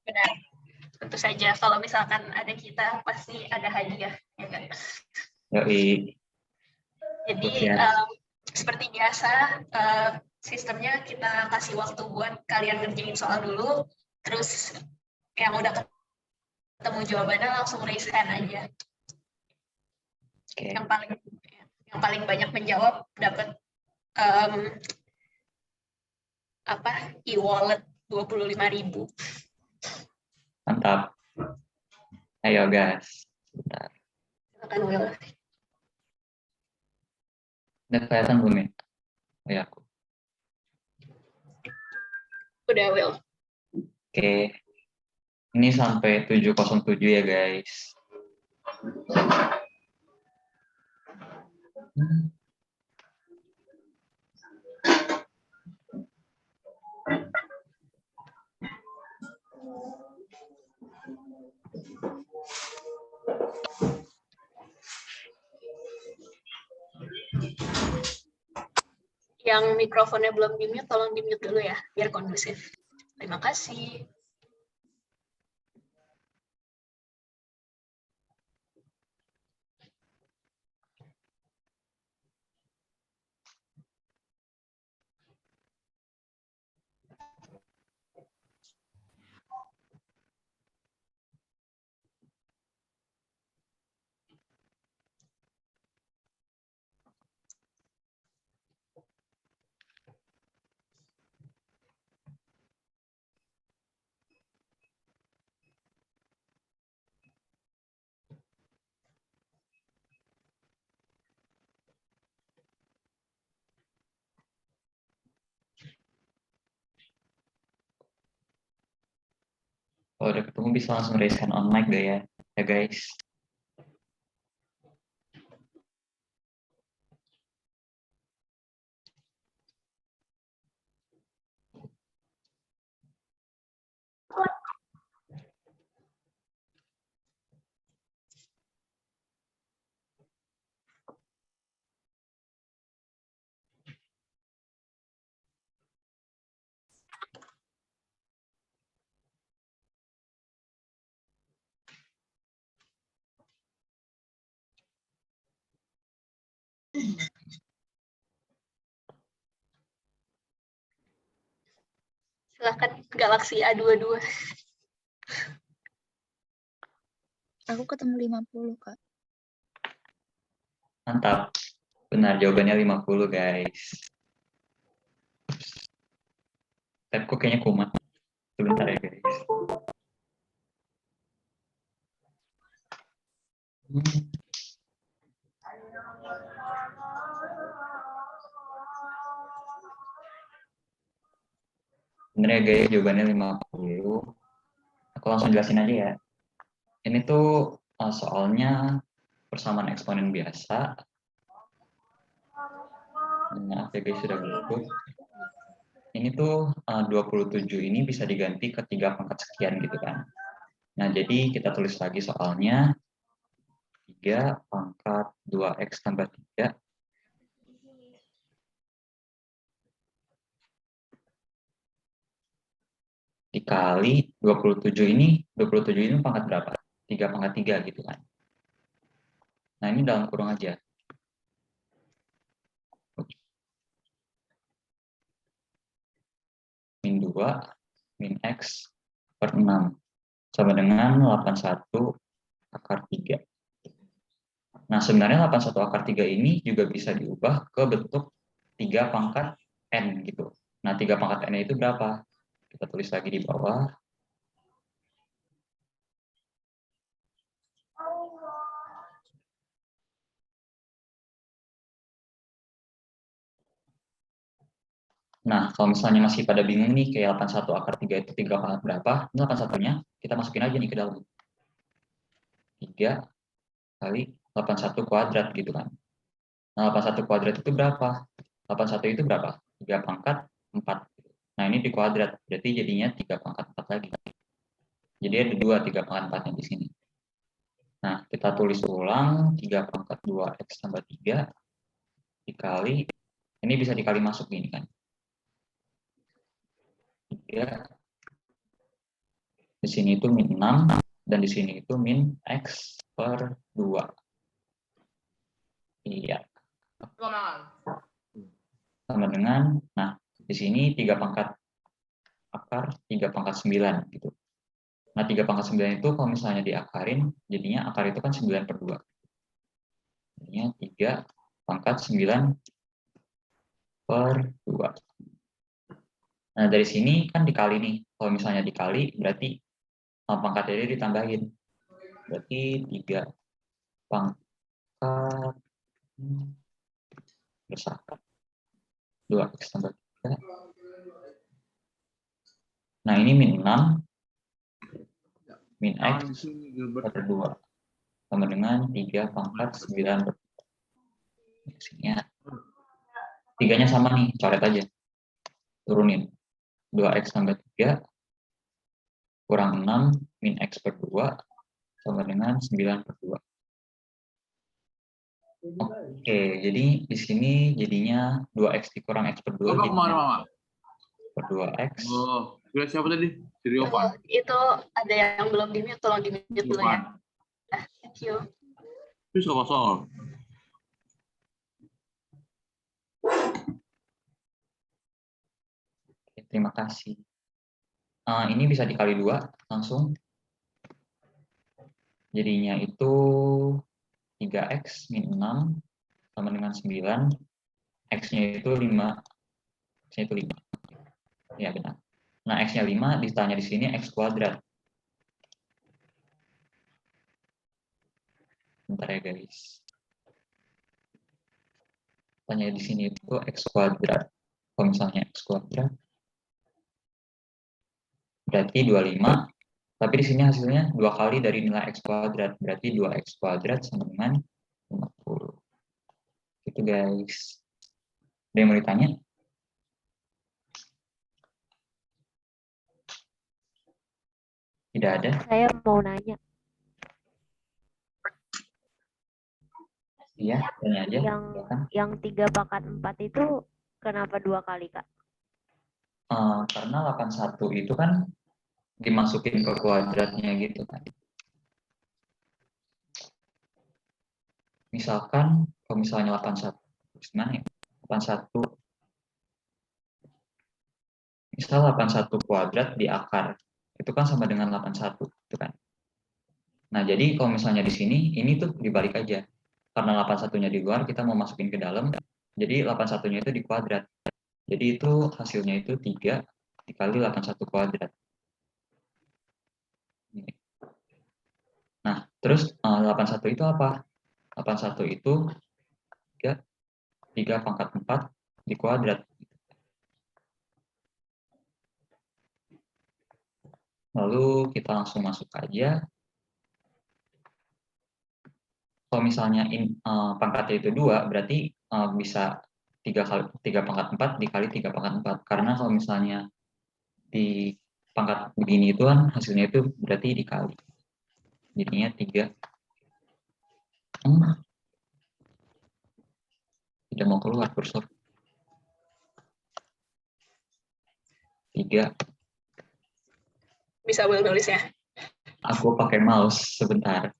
Benar, tentu saja. Kalau misalkan ada kita, pasti ada hadiah. Ya kan? Yoi. Jadi, Ya. seperti biasa, sistemnya kita kasih waktu buat kalian ngerjain soal dulu, terus yang udah ketemu jawabannya langsung raise hand aja. Oke. Yang paling banyak menjawab dapat e-wallet 25.000. Mantap. Ayo gas. Bentar. Silakan Will. Udah kelihatan belum ya? Oh ya aku. Udah Will. Oke. Ini sampai 707 ya guys. Yang mikrofonnya belum di-mute, tolong di-mute dulu ya, biar kondusif. Terima kasih. Kalau udah ketemu bisa langsung raise hand on mic gak ya? Ya guys. Silakan Galaxy A22. Aku ketemu 50, Kak. Mantap. Benar, jawabannya 50 guys. Tabku kayaknya kumat. Sebentar ya guys. Bener ya guys, jawabannya 50. Aku langsung jelasin aja ya. Ini tuh soalnya persamaan eksponen biasa. Maaf ya guys, sudah gugup. Ini tuh 27 ini bisa diganti ke 3 pangkat sekian gitu kan. Nah, jadi kita tulis lagi soalnya 3 pangkat 2x tambah 3 dikali 27 ini pangkat berapa? 3 pangkat 3 gitu kan. Nah, ini dalam kurung aja. Min 2 min x per 6 sama dengan 81 akar 3. Nah, sebenarnya 81 akar 3 ini juga bisa diubah ke bentuk 3 pangkat n gitu. Nah, 3 pangkat n itu berapa? Kita tulis lagi di bawah. Nah, kalau misalnya masih pada bingung nih, kayak 81 akar 3 itu 3 pangkat berapa? Ini 81-nya kita masukin aja nih ke dalam. 3 kali 81 kuadrat gitu kan. Nah, 81 kuadrat itu berapa? 81 itu berapa? 3 pangkat 4. Nah, ini di kuadrat, berarti jadinya 3 pangkat 4 lagi. Jadi ada 2, 3 pangkat 4-nya di sini. Nah, kita tulis ulang 3 pangkat 2x tambah 3 dikali, ini bisa dikali masuk gini kan. 3 Di sini itu min 6, dan di sini itu min X per 2. Iya. Sama dengan, nah, di sini 3 pangkat akar 3 pangkat 9 gitu. Nah, 3 pangkat 9 itu kalau misalnya diakarin, jadinya akar itu kan 9 per 2. Jadinya 3 pangkat 9 per 2. Nah, dari sini kan dikali nih. Kalau misalnya dikali, berarti pangkatnya ini ditambahin. Berarti 3 pangkat besar 2x tambah 3. Nah, ini min 6 min X per 2 sama dengan 3 pangkat 9 per 2. Sini ya. 3-nya sama nih, coret aja. Turunin. 2x tambah 3 kurang 6 min X per 2 sama dengan 9 per 2. Oke, jadi di sini jadinya 2x dikurang X per 2 jadinya per 2x. Oh, siapa tadi? Si Riovan. Itu ada yang belum di-mute, tolong di-mute dulu ya. Thank you. Bisa kosong. Oke, terima kasih. Ini bisa dikali 2 langsung. Jadinya itu 3x min 6 sama dengan 9. X-nya itu 5. X-nya itu 5. Ya, benar. Nah, X-nya 5 ditanya di sini X kuadrat. Bentar ya, guys. Tanya di sini itu X kuadrat. Kalau misalnya X kuadrat, berarti 25. Tapi di sini hasilnya 2 kali dari nilai X kuadrat. Berarti 2X kuadrat sama dengan 50. Gitu, guys. Ada yang mau ditanya? Tidak ada? Saya mau nanya, Iya, tanya aja. yang 3 pangkat 4 itu kenapa 2 kali, Kak? Karena 81 itu kan dimasukin ke kuadratnya gitu kan. Misalkan, kalau misalnya 81, gimana ya? 81, misal 81 kuadrat di akar, itu kan sama dengan 81, gitu kan. Nah, jadi kalau misalnya di sini, ini tuh dibalik aja. Karena 81-nya di luar, kita mau masukin ke dalam, jadi 81-nya itu di kuadrat. Jadi itu hasilnya itu 3 dikali 81 kuadrat. Nah, terus 81 itu apa? 81 itu 3 pangkat 4 di kuadrat. Lalu kita langsung masuk aja. Kalau misalnya pangkatnya itu 2, berarti bisa 3 pangkat 4 dikali 3 pangkat 4. Karena kalau misalnya di pangkat begini itu kan hasilnya itu berarti dikali. Jadinya 3. Tidak mau keluar kursor. 3. Bisa boleh nulis ya. Aku pakai mouse sebentar.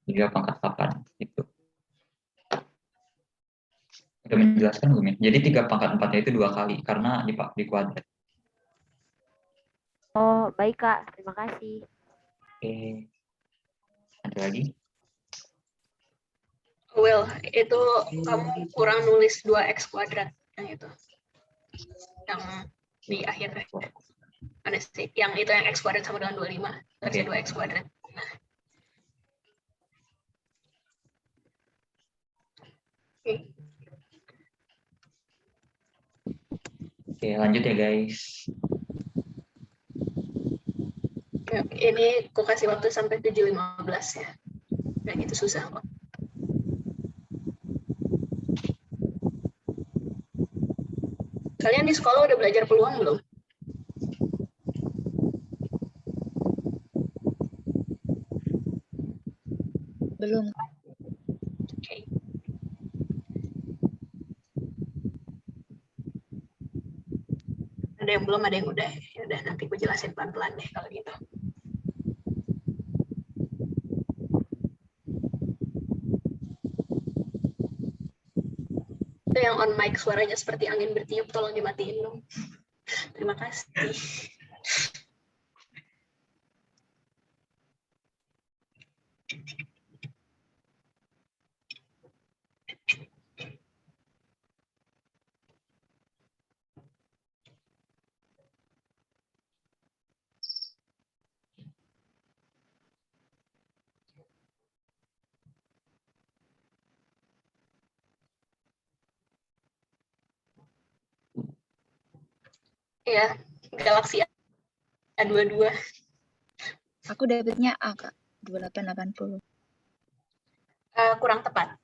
3 pangkat 8 gitu. Udah menjelaskan belum ya? Jadi 3 pangkat 4-nya itu 2 kali karena di kuadrat. Oh, baik, Kak. Terima kasih. Oke. Ada lagi? Will, itu kamu kurang nulis 2x kuadrat yang itu. Yang di akhir ada sih. Yang itu yang x kuadrat sama dengan 25. Harusnya 2x kuadrat. Nah. Oke, lanjut ya guys. Ini aku kasih waktu sampai 7.15 ya. Nggak gitu susah kok. Kalian di sekolah udah belajar peluang belum? Belum. Oke. Ada yang belum, ada yang udah. Ya udah, nanti gue jelasin pelan-pelan deh kalau gitu. Itu yang on mic suaranya seperti angin bertiup, tolong dimatiin dong. Terima kasih. Ya, Galaxy A22. Aku dapetnya A, Kak. 2880. Kurang tepat.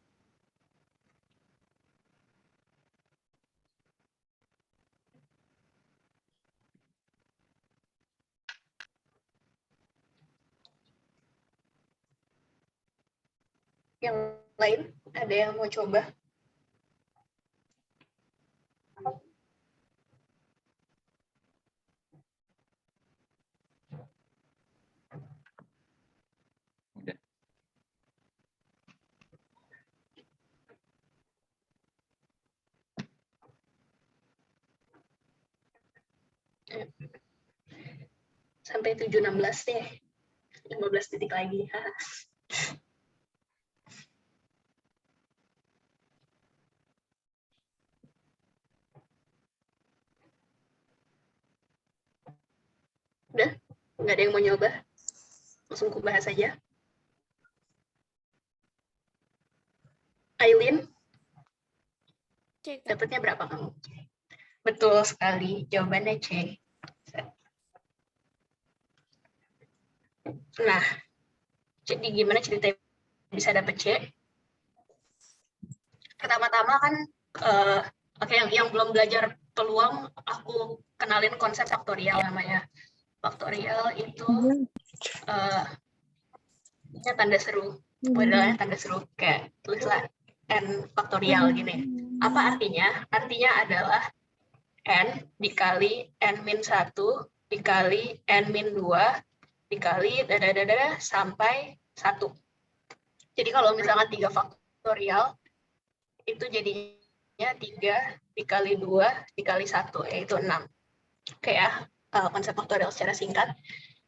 Yang lain, ada yang mau coba? Udah. Sampai 716 deh. 15 titik lagi. Udah? Nggak ada yang mau nyoba? Langsung ku bahas aja. Aileen, dapatnya berapa kamu? Betul sekali, jawabannya C. Nah, jadi gimana cerita bisa dapet C? Pertama-tama kan, oke, yang belum belajar peluang, aku kenalin konsep faktorial namanya. Faktorial itu tanda seru, modelnya tanda seru, kayak tulislah n faktorial gini. Apa artinya? Artinya adalah n dikali n-1 dikali n-2 dikali dadadadada sampai 1. Jadi kalau misalkan 3 faktorial, itu jadinya 3 dikali 2 dikali 1, yaitu 6. Oke ya, konsep faktorial secara singkat.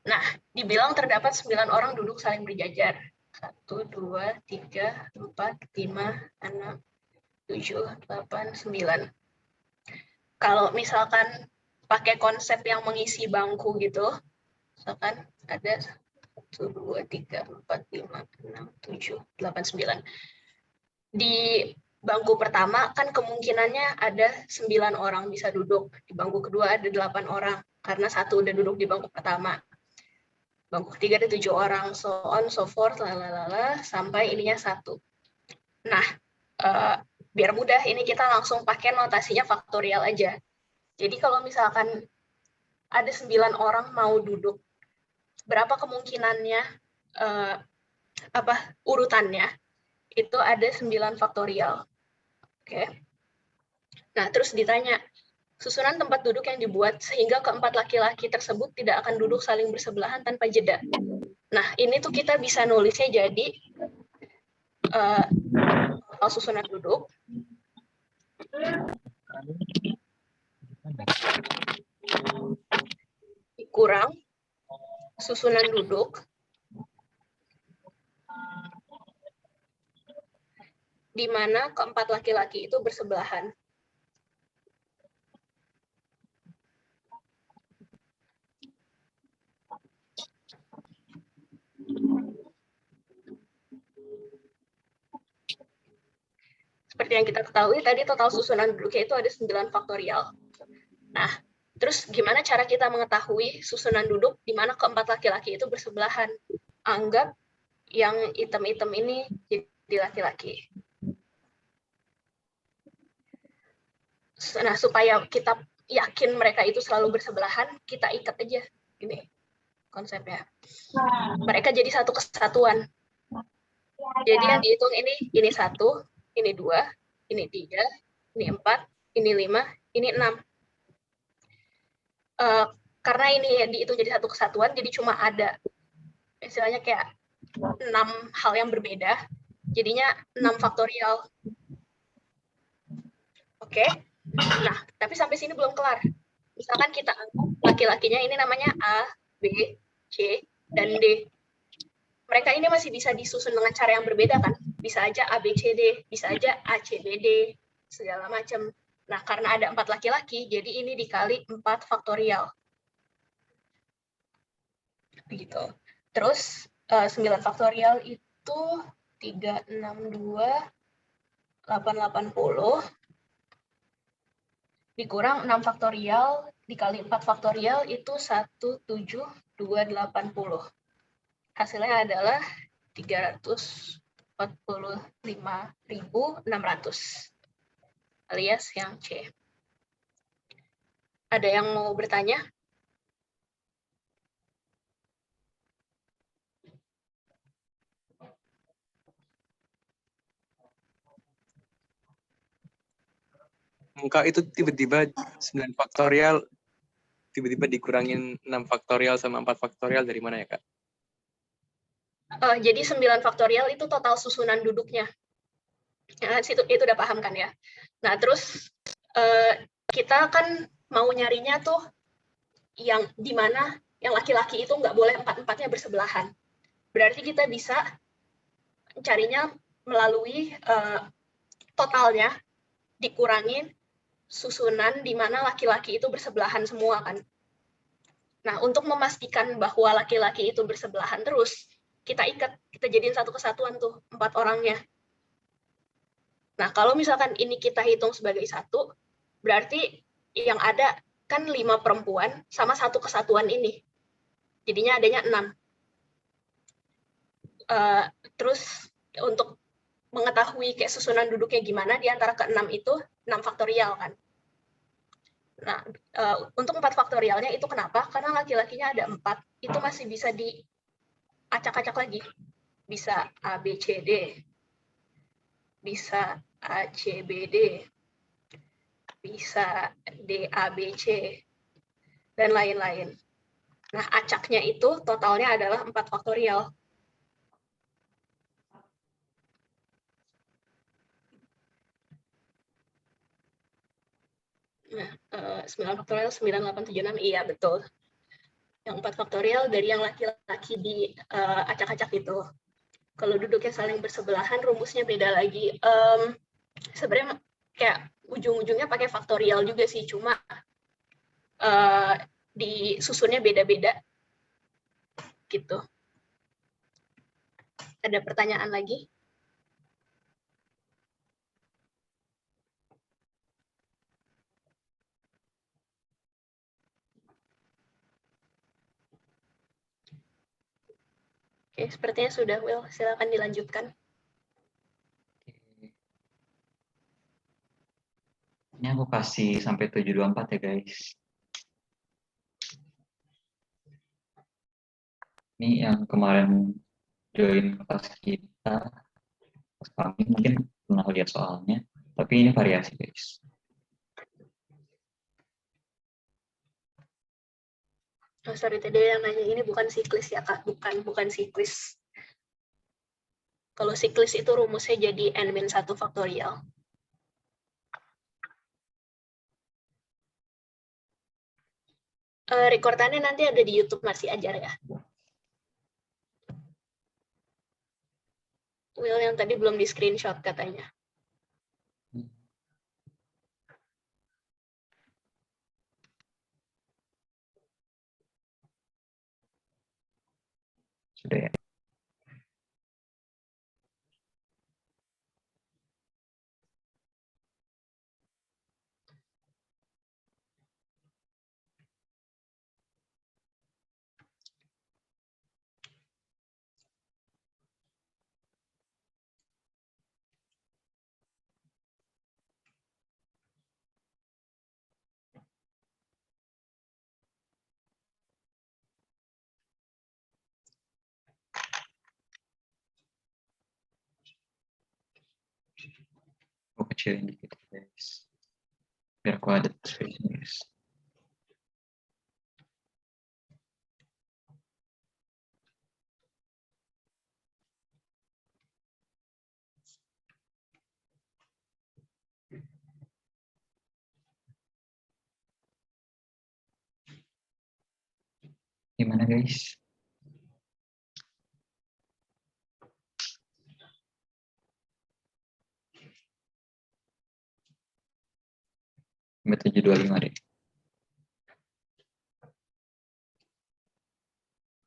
Nah, dibilang terdapat 9 orang duduk saling berjajar. 1, 2, 3, 4, 5, 6, 7, 8, 9. Kalau misalkan pakai konsep yang mengisi bangku gitu, misalkan ada 1, 2, 3, 4, 5, 6, 7, 8, 9. Di bangku pertama kan kemungkinannya ada 9 orang bisa duduk. Di bangku kedua ada 8 orang, karena 1 udah duduk di bangku pertama. Bangku ketiga ada 7 orang, so on, so forth, lalala, sampai ininya 1. Nah, biar mudah, ini kita langsung pakai notasinya faktorial aja. Jadi kalau misalkan ada 9 orang mau duduk, berapa kemungkinannya, urutannya, itu ada 9 faktorial. Oke. Nah, terus ditanya, susunan tempat duduk yang dibuat sehingga keempat laki-laki tersebut tidak akan duduk saling bersebelahan tanpa jeda. Nah, ini tuh kita bisa nulisnya jadi susunan duduk dikurang susunan duduk di mana keempat laki-laki itu bersebelahan. Seperti yang kita ketahui, tadi total susunan duduknya itu ada 9 faktorial. Nah, terus gimana cara kita mengetahui susunan duduk di mana keempat laki-laki itu bersebelahan? Anggap yang item-item ini jadi laki-laki. Nah, supaya kita yakin mereka itu selalu bersebelahan, kita ikat aja. Ini konsepnya. Mereka jadi satu kesatuan. Jadi yang dihitung ini 1, ini 2, ini 3, ini 4, ini 5, ini 6. karena ini dihitung jadi satu kesatuan, jadi cuma ada istilahnya kayak 6 hal yang berbeda, jadinya 6 faktorial. Oke. Nah, tapi sampai sini belum kelar. Misalkan kita anggap laki-lakinya ini namanya A, B, C, dan D. Mereka ini masih bisa disusun dengan cara yang berbeda kan? Bisa aja A, B, C, D, bisa aja A, C, B, D, segala macam. Nah, karena ada 4 laki-laki, jadi ini dikali 4 faktorial. Begitu. Terus 9 faktorial itu 362, 880, dikurang 6 faktorial dikali 4 faktorial itu 17280. Hasilnya adalah 345.600 alias yang C. Ada yang mau bertanya? Angka itu tiba-tiba 9 faktorial, tiba-tiba dikurangin 6 faktorial sama 4 faktorial dari mana ya, Kak? Jadi 9 faktorial itu total susunan duduknya. Ya, itu udah paham kan ya? Nah, terus kita kan mau nyarinya tuh yang di mana yang laki-laki itu nggak boleh 4-4-nya bersebelahan. Berarti kita bisa carinya melalui totalnya dikurangin susunan di mana laki-laki itu bersebelahan semua kan. Nah, untuk memastikan bahwa laki-laki itu bersebelahan terus, kita ikat, kita jadiin satu kesatuan tuh, 4 orangnya. Nah, kalau misalkan ini kita hitung sebagai satu, berarti yang ada kan 5 perempuan sama satu kesatuan ini. Jadinya adanya 6. Terus untuk mengetahui kayak susunan duduknya gimana di antara ke-6 itu 6 faktorial kan. Nah, untuk 4 faktorialnya itu kenapa? Karena laki-lakinya ada 4, itu masih bisa diacak-acak lagi. Bisa A, B, C, D. Bisa A, C, B, D. Bisa D, A, B, C. Dan lain-lain. Nah, acaknya itu totalnya adalah 4 faktorial. Nah, 9 faktorial 9876, iya betul. Yang 4 faktorial dari yang laki-laki di acak-acak itu. Kalau duduknya saling bersebelahan, rumusnya beda lagi. Sebenarnya kayak ujung-ujungnya pakai faktorial juga sih, cuma di susunnya beda-beda. Gitu. Ada pertanyaan lagi? Oke, sepertinya sudah, Will. Silakan dilanjutkan. Ini aku kasih sampai 724 ya guys. Ini yang kemarin join kelas kita, kelas kami mungkin pernah lihat soalnya, tapi ini variasi guys. Oh, sorry, tadi yang nanya ini bukan siklis ya, Kak. Bukan siklis. Kalau siklis itu rumusnya jadi n-1 faktorial. Rekordannya nanti ada di YouTube, masih ajar ya. Will yang tadi belum di screenshot katanya. Sudah ya. Aku kecilin dikit guys. Biar aku ada space guys. Gimana guys? Sampai 725 deh.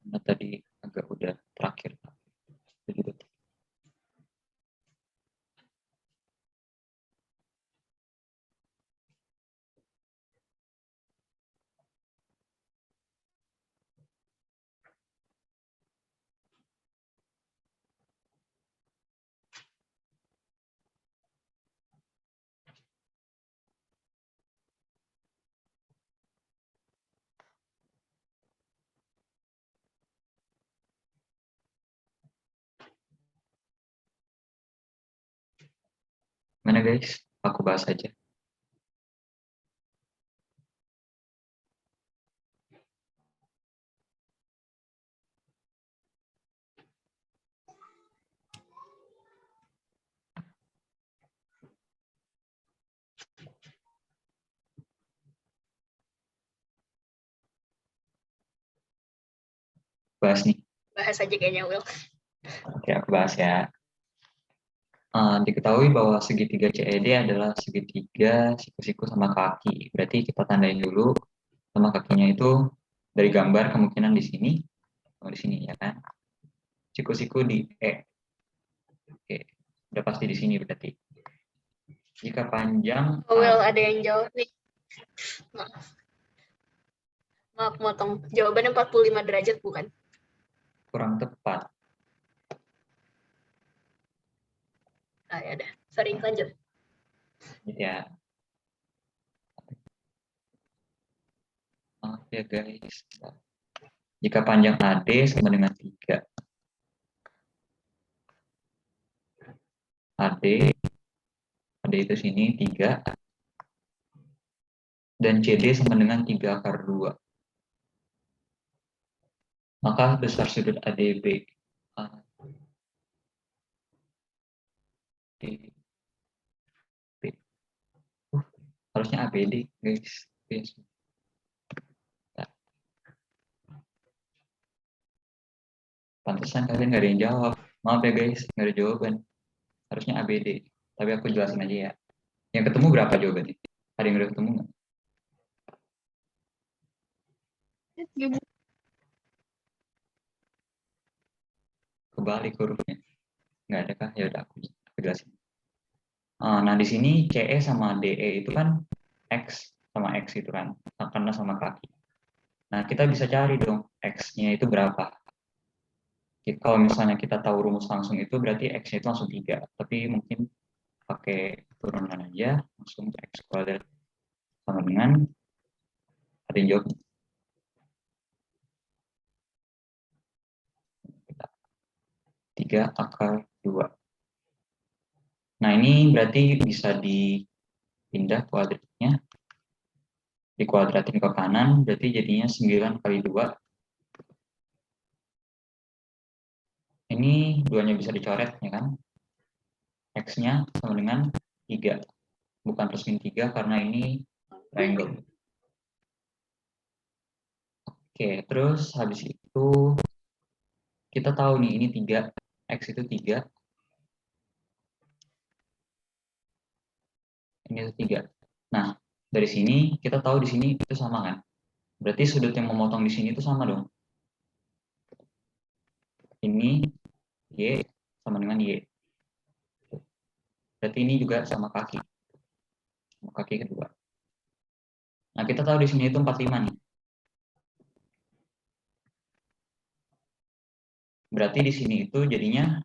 Karena tadi agak udah terakhir. 723. Mana guys? Aku bahas aja. Bahas nih. Bahas aja kayaknya, Will. Oke, aku bahas ya. Diketahui bahwa segitiga CED adalah segitiga siku-siku sama kaki. Berarti kita tandain dulu sama kakinya itu dari gambar kemungkinan di sini, di sini ya kan. Siku-siku di E. Oke, udah pasti di sini berarti. Jika panjang Oh, Will, ada yang jawab nih. Maaf, motong. Jawabannya 45 derajat, bukan? kurang tepat. Ah, ya udah. Sorry, lanjut. Gitu ya. Maaf ya guys. Jika panjang AD sama dengan 3. AD itu sini 3. Dan CD sama dengan 3 akar 2. Maka besar sudut ADB. Harusnya ABD guys. Yes. Pantesan kalian nggak ada yang jawab. Maaf ya guys, nggak ada jawaban. Harusnya ABD. Tapi aku jelasin aja ya. Yang ketemu berapa jawabannya? Ada yang udah ketemu nggak? Kebalik hurufnya. Nggak ada kah? Ya udah aku jelasin. Nah di sini CE sama DE itu kan X sama X itu kan, karena sama kaki. Nah kita bisa cari dong X-nya itu berapa. Kalau misalnya kita tahu rumus langsung itu berarti X-nya itu langsung 3. Tapi mungkin pakai turunan aja, langsung X kuadrat sama dengan, ada yang jawab? 3 akar 2. Nah ini berarti bisa dipindah kuadratnya, dikuadratin ke kanan, berarti jadinya 9 kali 2. Ini duanya bisa dicoret ya kan, X-nya sama dengan 3, bukan plus min 3 karena ini triangle. Oke, terus habis itu kita tahu nih ini 3, X itu 3, ini itu 3. Nah, dari sini kita tahu di sini itu sama kan? Berarti sudut yang memotong di sini itu sama dong. Ini Y sama dengan Y. Berarti ini juga sama kaki. Sama kaki kedua. Nah, kita tahu di sini itu 45 nih. Berarti di sini itu jadinya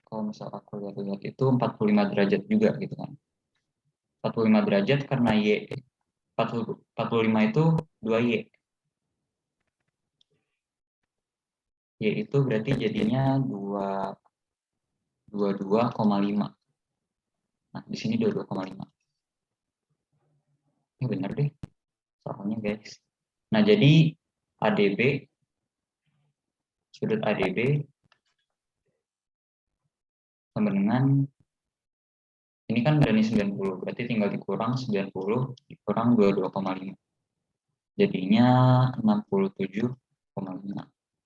kalau misal aku lihat itu 45 derajat juga gitu kan. 45 derajat karena Y 45 itu 2Y. Y itu berarti jadinya 22,5. Nah, di sini 22,5. Ini benar deh. Soalnya guys. Nah, jadi ADB, sudut ADB sama dengan, ini kan berani 90, berarti tinggal dikurang 90, dikurang 22,5. Jadinya 67,5.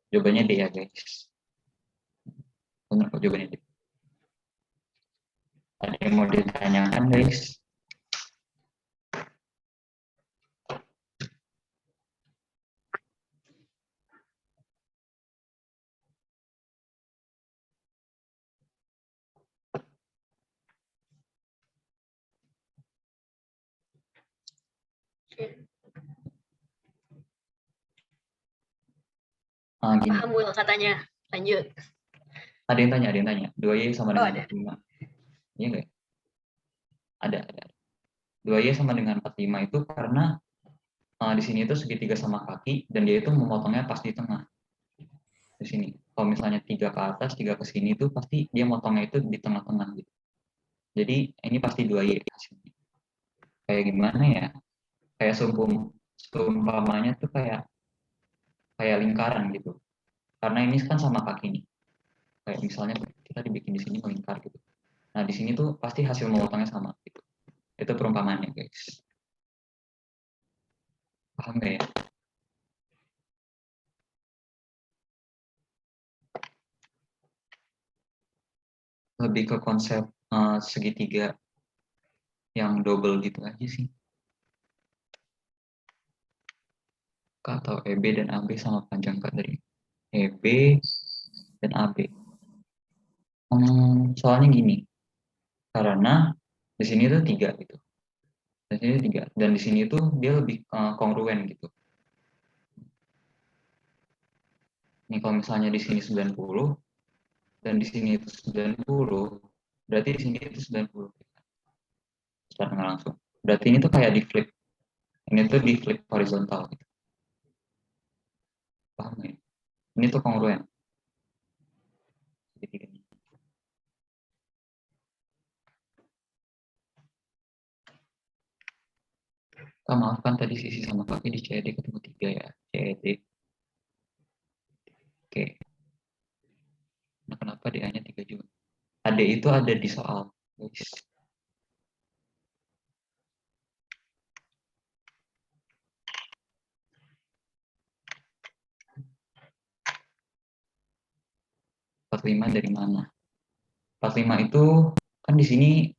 Jawabannya D ya guys. Benar kok jawabannya D. Ada yang mau ditanyakan guys? Oke. Gini. Paham Will katanya. Lanjut. Ada yang tanya. 2Y sama Oh, dengan ada. 45. Iya nggak? Ada. 2Y sama dengan 45 itu karena di sini itu segitiga sama kaki dan dia itu memotongnya pas di tengah. Di sini. Kalau misalnya 3 ke atas, 3 ke sini itu pasti dia motongnya itu di tengah-tengah gitu. Jadi ini pasti 2Y hasilnya. Kayak gimana ya? Kayak seumpamanya tuh kayak lingkaran gitu. Karena ini kan sama kaki nih. Kayak misalnya kita dibikin di sini melingkar gitu. Nah, di sini tuh pasti hasil memotongnya sama gitu. Itu perumpamaannya, guys. Paham nggak ya? Lebih ke konsep segitiga yang double gitu aja sih. Atau EB dan AB sama panjang K dari EB dan AB. Soalnya gini, karena di sini tuh 3 gitu. Di sini 3 dan di sini tuh dia lebih kongruen gitu. Ini kalau misalnya di sini 90 dan di sini itu 90, berarti di sini itu 90. Secara nggak langsung. Berarti ini tuh kayak di flip. Ini tuh di flip horizontal gitu. Paham ya? Ini tuh kongruen. Jadi maaf kan tadi sisi sama kaki di CED ketemu 3 ya. CED. Oke. Nah, kenapa DA-nya 3 juga? AD itu ada di soal. Guys. Lima dari mana? 45 itu kan di sini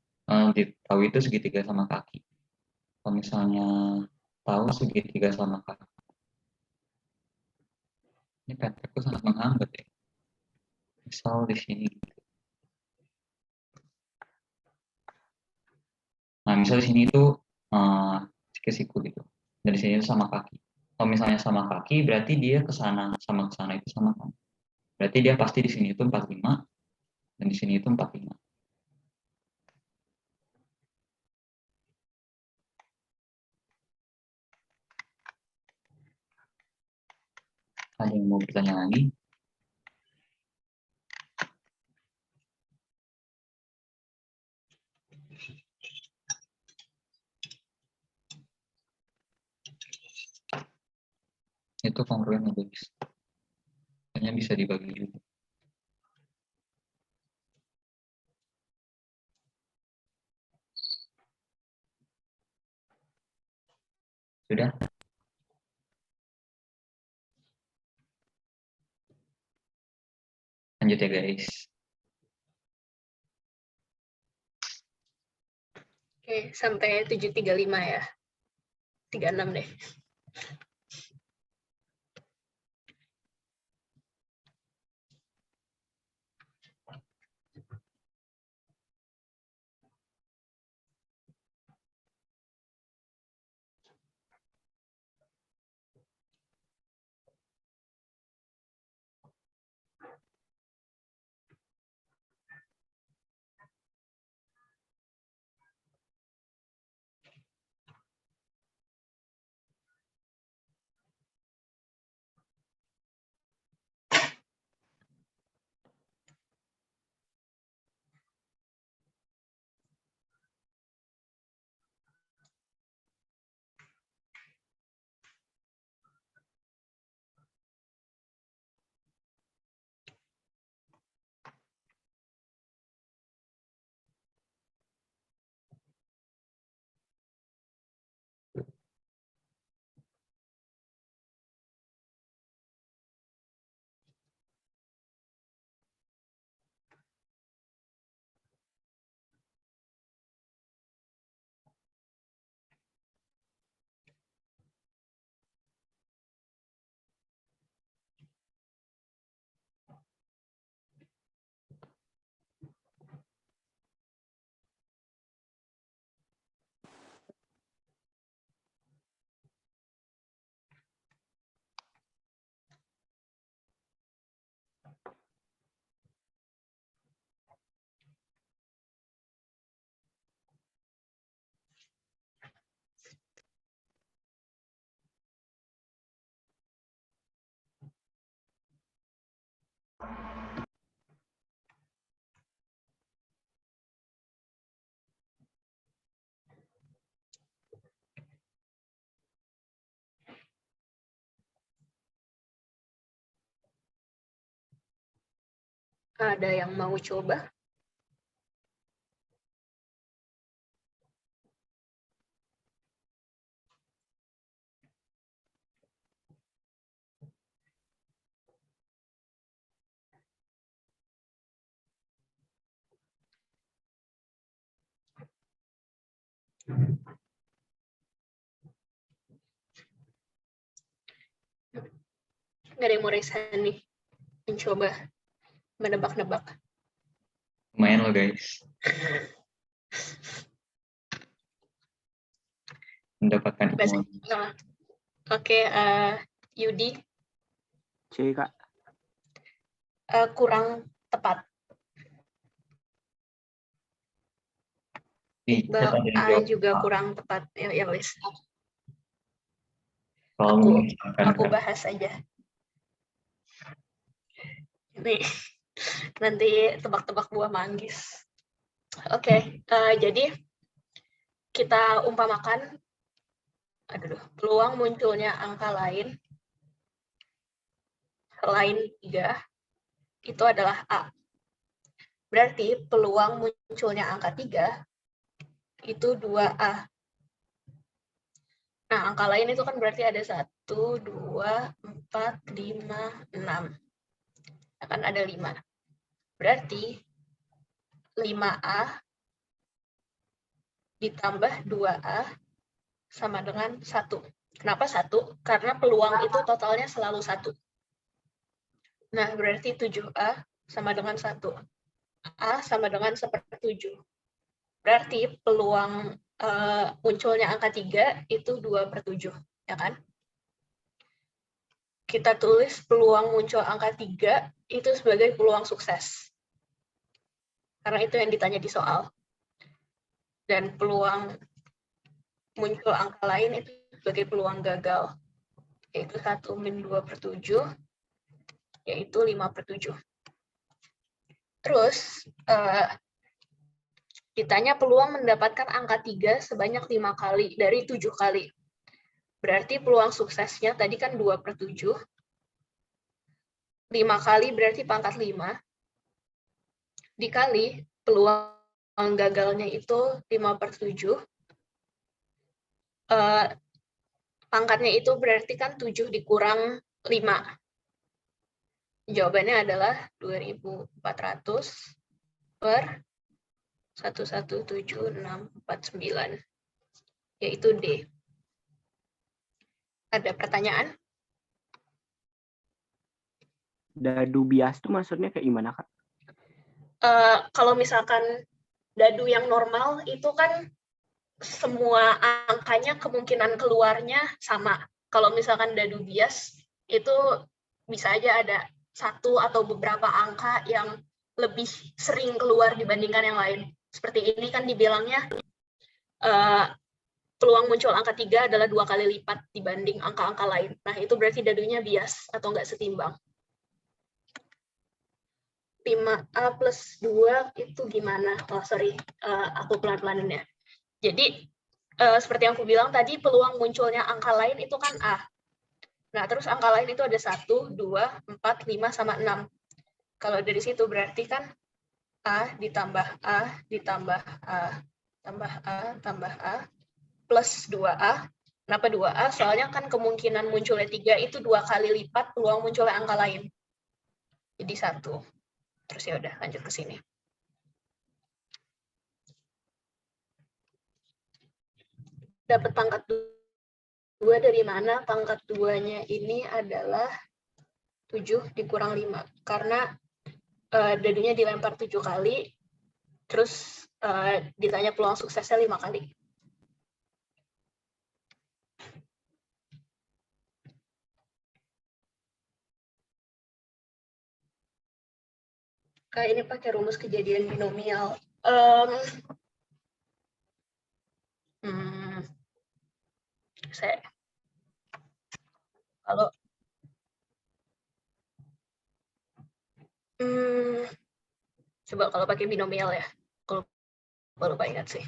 tahu itu segitiga sama kaki. Kalau misalnya tahu segitiga sama kaki. Ini pentekku sangat menghambat ya. Misal di sini. Nah, misal di sini itu siku gitu. Dan di sini itu sama kaki. Kalau misalnya sama kaki, berarti dia ke sana sama ke sana itu sama kan. Berarti dia pasti di sini itu 45 dan di sini itu 45. Ada yang mau bertanya lagi? Itu kongruen guys. Hanya bisa dibagi juga. Sudah? Lanjut ya guys. Oke, sampai 735 ya. 36 deh. Ada yang mau coba? Nggak ada yang mau resign nih, mencoba menebak-nebak. Lumayan loh guys. Mendapatkan ilmu. Oke, Yudi, C, Kak. kurang tepat. Kita ada yang A jawab juga A. kurang tepat. Ya wis. Kalau misalkan Aku bahas aja. Ini nanti tebak-tebak buah manggis. Oke, jadi kita umpamakan, peluang munculnya angka lain selain 3 itu adalah A. Berarti peluang munculnya angka 3 itu 2A. Nah, angka lain itu kan berarti ada 1, 2, 4, 5, 6. Akan ada 5. Berarti 5A ditambah 2A sama dengan 1. Kenapa 1? Karena peluang itu totalnya selalu 1. Nah, berarti 7A sama dengan 1. A sama dengan 1/7. Berarti peluang munculnya angka 3 itu 2/7, ya kan? Kita tulis peluang muncul angka 3 itu sebagai peluang sukses. Karena itu yang ditanya di soal. Dan peluang muncul angka lain itu sebagai peluang gagal, yaitu 1-2/7, yaitu 5/7. Terus, ditanya peluang mendapatkan angka 3 sebanyak 5 kali dari 7 kali. Berarti peluang suksesnya tadi kan 2/7. 5 kali berarti pangkat 5. Dikali peluang gagalnya itu 5/7. Pangkatnya itu berarti kan 7 dikurang 5. Jawabannya adalah 2.400 per 117.649, yaitu D. Ada pertanyaan? Dadu bias itu maksudnya kayak gimana, Kak? Kalau misalkan dadu yang normal itu kan semua angkanya kemungkinan keluarnya sama. Kalau misalkan dadu bias itu bisa aja ada satu atau beberapa angka yang lebih sering keluar dibandingkan yang lain. Seperti ini kan dibilangnya peluang muncul angka 3 adalah 2 kali lipat dibanding angka-angka lain. Nah, itu berarti dadunya bias atau nggak setimbang. 5A plus 2 itu gimana? Oh, sorry, aku pelan-pelanin ya. Jadi, seperti yang aku bilang tadi, peluang munculnya angka lain itu kan A. Nah, terus angka lain itu ada 1, 2, 4, 5, sama 6. Kalau dari situ berarti kan A ditambah A, ditambah A, tambah A, tambah A, plus 2A. Kenapa 2A? Soalnya kan kemungkinan munculnya 3 itu 2 kali lipat peluang munculnya angka lain. Jadi 1. Terus ya udah lanjut ke sini. Dapat pangkat 2 dari mana? Pangkat 2-nya ini adalah 7 dikurang 5. Karena dadunya dilempar 7 kali, terus ditanya peluang suksesnya 5 kali. Kayak ini pakai rumus kejadian binomial. Saya kalau Coba kalau pakai binomial ya. Kalau lupa ingat sih.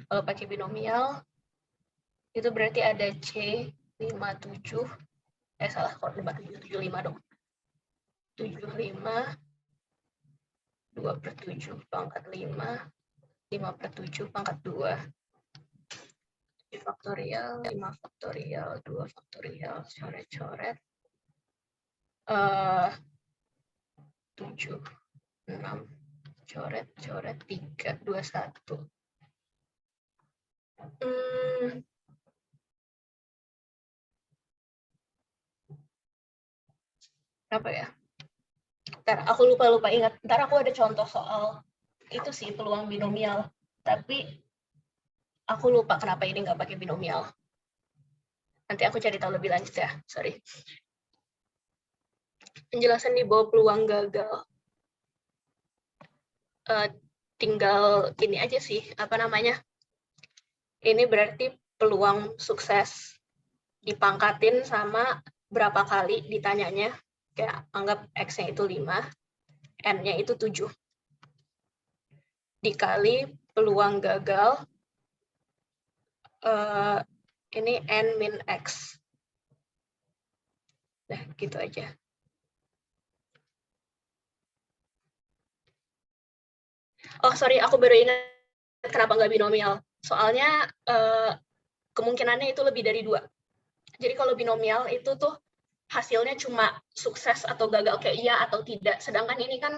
Kalau pakai binomial, itu berarti ada C57. Salah, kok 75 dong. 75, 2/7 pangkat 5, 5/7 pangkat 2. 7 faktorial, 5 faktorial, 2 faktorial, coret-coret. 7, 6, coret-coret, 3, 2, 1. Apa ya? Ntar aku lupa ingat. Ntar aku ada contoh soal itu sih, peluang binomial. Tapi aku lupa kenapa ini nggak pakai binomial. Nanti aku cari tahu lebih lanjut ya. Sorry. Penjelasan di bawah peluang gagal. Tinggal ini aja sih, apa namanya? Ini berarti peluang sukses dipangkatin sama berapa kali ditanyanya. Kayak anggap X-nya itu 5, N-nya itu 7. Dikali peluang gagal, ini N min X. Nah, gitu aja. Oh, sorry, aku baru ingat kenapa nggak binomial. Soalnya kemungkinannya itu lebih dari 2. Jadi kalau binomial itu tuh hasilnya cuma sukses atau gagal, kayak iya atau tidak. Sedangkan ini kan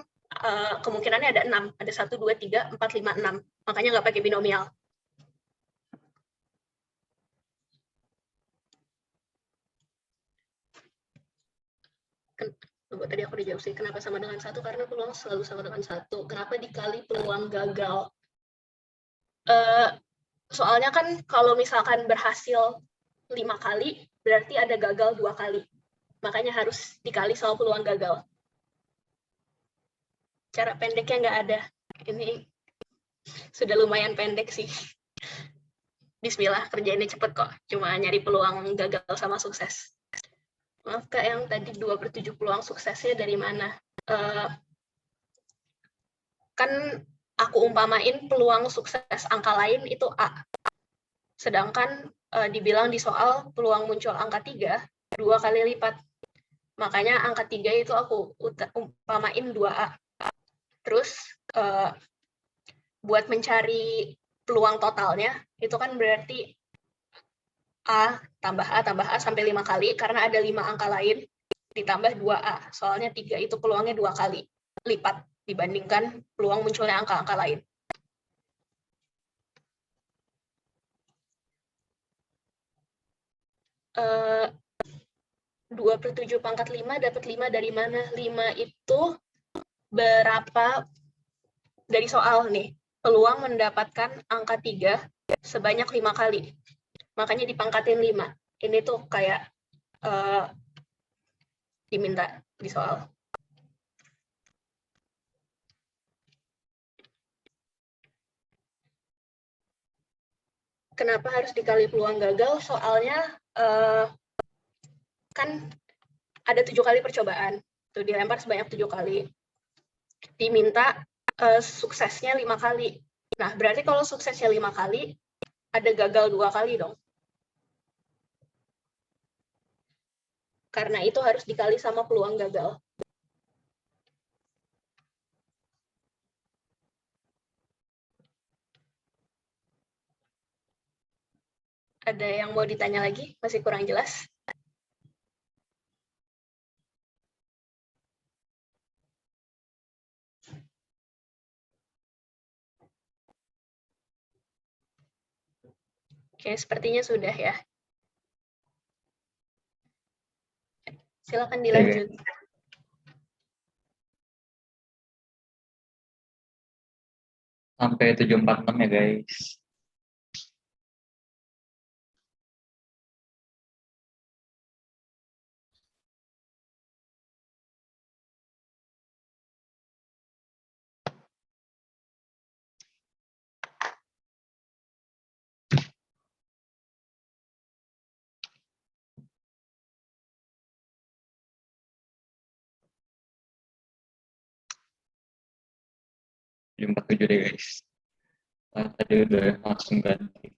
kemungkinannya ada 6. Ada 1, 2, 3, 4, 5, 6. Makanya nggak pakai binomial. Tadi aku dijawab sih, kenapa sama dengan 1? Karena peluang selalu sama dengan 1. Kenapa dikali peluang gagal? Soalnya kan kalau misalkan berhasil 5 kali, berarti ada gagal 2 kali. Makanya harus dikali sama peluang gagal. Cara pendeknya nggak ada. Ini sudah lumayan pendek sih. Bismillah, kerjainnya cepet kok. Cuma nyari peluang gagal sama sukses. Maaf Kak, yang tadi 2/7 peluang suksesnya dari mana? Kan aku umpamain peluang sukses angka lain itu A. Sedangkan dibilang di soal peluang muncul angka 3, 2 kali lipat. Makanya angka 3 itu aku umpamain 2A. Terus buat mencari peluang totalnya, itu kan berarti A tambah A sampai 5 kali, karena ada 5 angka lain, ditambah 2A. Soalnya 3 itu peluangnya 2 kali lipat dibandingkan peluang munculnya angka-angka lain. Uh, 2/7 pangkat 5 dapat 5 dari mana? 5 itu berapa dari soal nih? Peluang mendapatkan angka 3 sebanyak 5 kali. Makanya dipangkatin 5. Ini tuh kayak diminta di soal. Kenapa harus dikali peluang gagal? Soalnya kan ada 7 kali percobaan. Tuh dilempar sebanyak 7 kali. Diminta suksesnya 5 kali. Nah, berarti kalau suksesnya 5 kali, ada gagal 2 kali dong. Karena itu harus dikali sama peluang gagal. Ada yang mau ditanya lagi? Masih kurang jelas? Oke, sepertinya sudah ya. Silakan dilanjut. Sampai 746 ya guys. 747 deh guys. Tadi udah langsung ganti.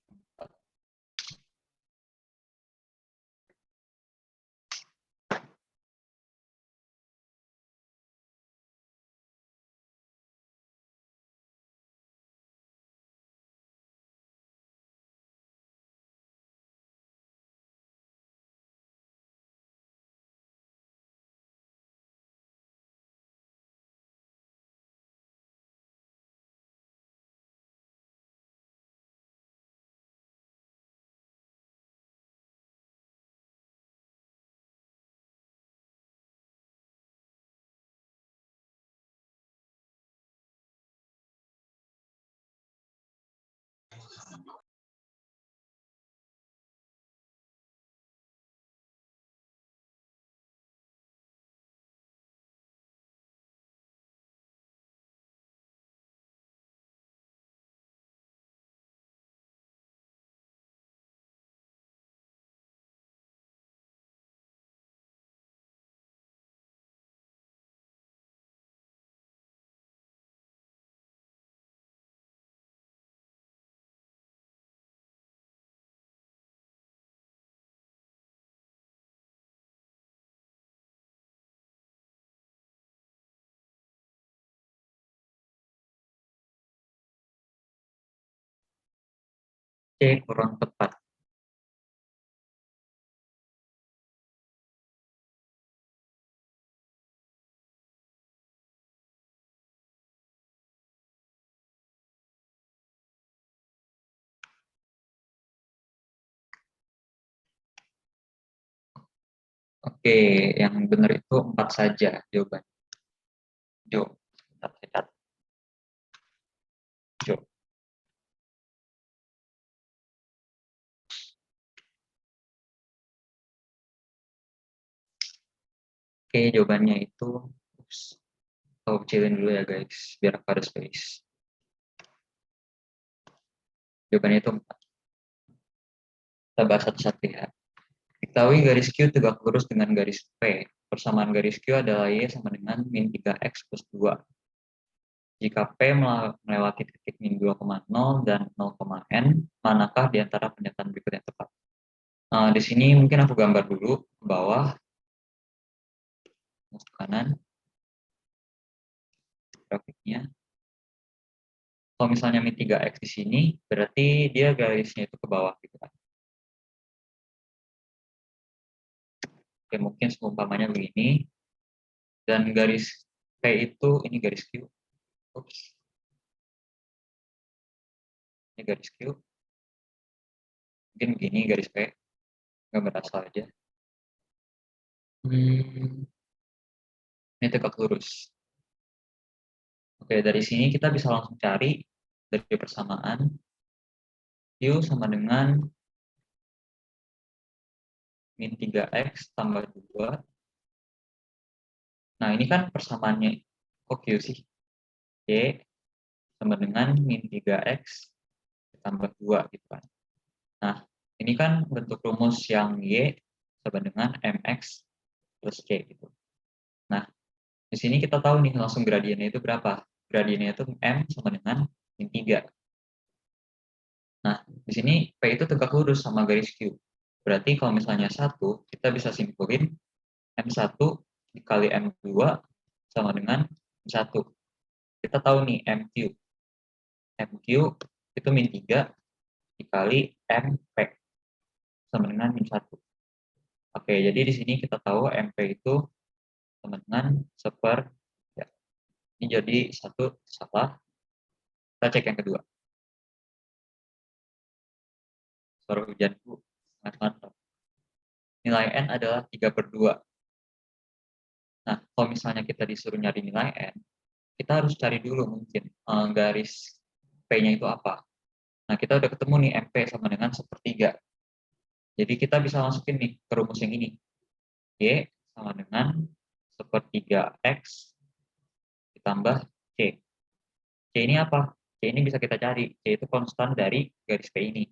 C kurang tepat. Oke, yang benar itu 4 saja jawaban. Jo, bentar, saya catat. Jo. Oke, jawabannya itu, aku kecilin dulu ya guys, biar aku ada space. Jawabannya itu 4. Kita bahas satu-satu ya. Diketahui garis Q tegak lurus dengan garis P. Persamaan garis Q adalah Y sama dengan min 3X plus 2. Jika P melewati titik min 2,0 dan 0,n, manakah di antara pernyataan berikut yang tepat? Nah, di sini mungkin aku gambar dulu ke bawah, ke kanan, grafiknya. Kalau misalnya min 3X di sini, berarti dia garisnya itu ke bawah gitu kan. Oke, mungkin seumpamanya begini. Dan garis P itu, ini garis Q. Oops. Ini garis Q. Mungkin begini garis P. Gambar asal aja. Ini tegak lurus. Oke, dari sini kita bisa langsung cari dari persamaan Q sama dengan min 3X tambah 2. Nah, ini kan persamaannya, kok Q sih? Y sama dengan min 3X tambah 2 gitu kan. Nah, ini kan bentuk rumus yang Y sama dengan MX plus C gitu. Nah, di sini kita tahu nih langsung gradiennya itu berapa? Gradiennya itu M sama dengan min 3. Nah, di sini P itu tegak lurus sama garis Q. Berarti kalau misalnya 1, kita bisa simpulin M1 dikali M2 sama dengan M1. Kita tahu nih MQ. MQ itu min 3 dikali MP sama dengan min 1. Oke, jadi di sini kita tahu MP itu sama dengan 1/. Ya. Ini jadi 1 salah. Kita cek yang kedua. Suara hujanku sangat mantap. Nilai N adalah 3/2. Nah, kalau misalnya kita disuruh nyari nilai N, kita harus cari dulu mungkin garis P-nya itu apa. Nah, kita udah ketemu nih MP sama dengan 1/3. Jadi kita bisa masukin nih ke rumus yang ini. Y sama dengan 1/3X ditambah C. C ini apa? C ini bisa kita cari. C itu konstan dari garis P ini.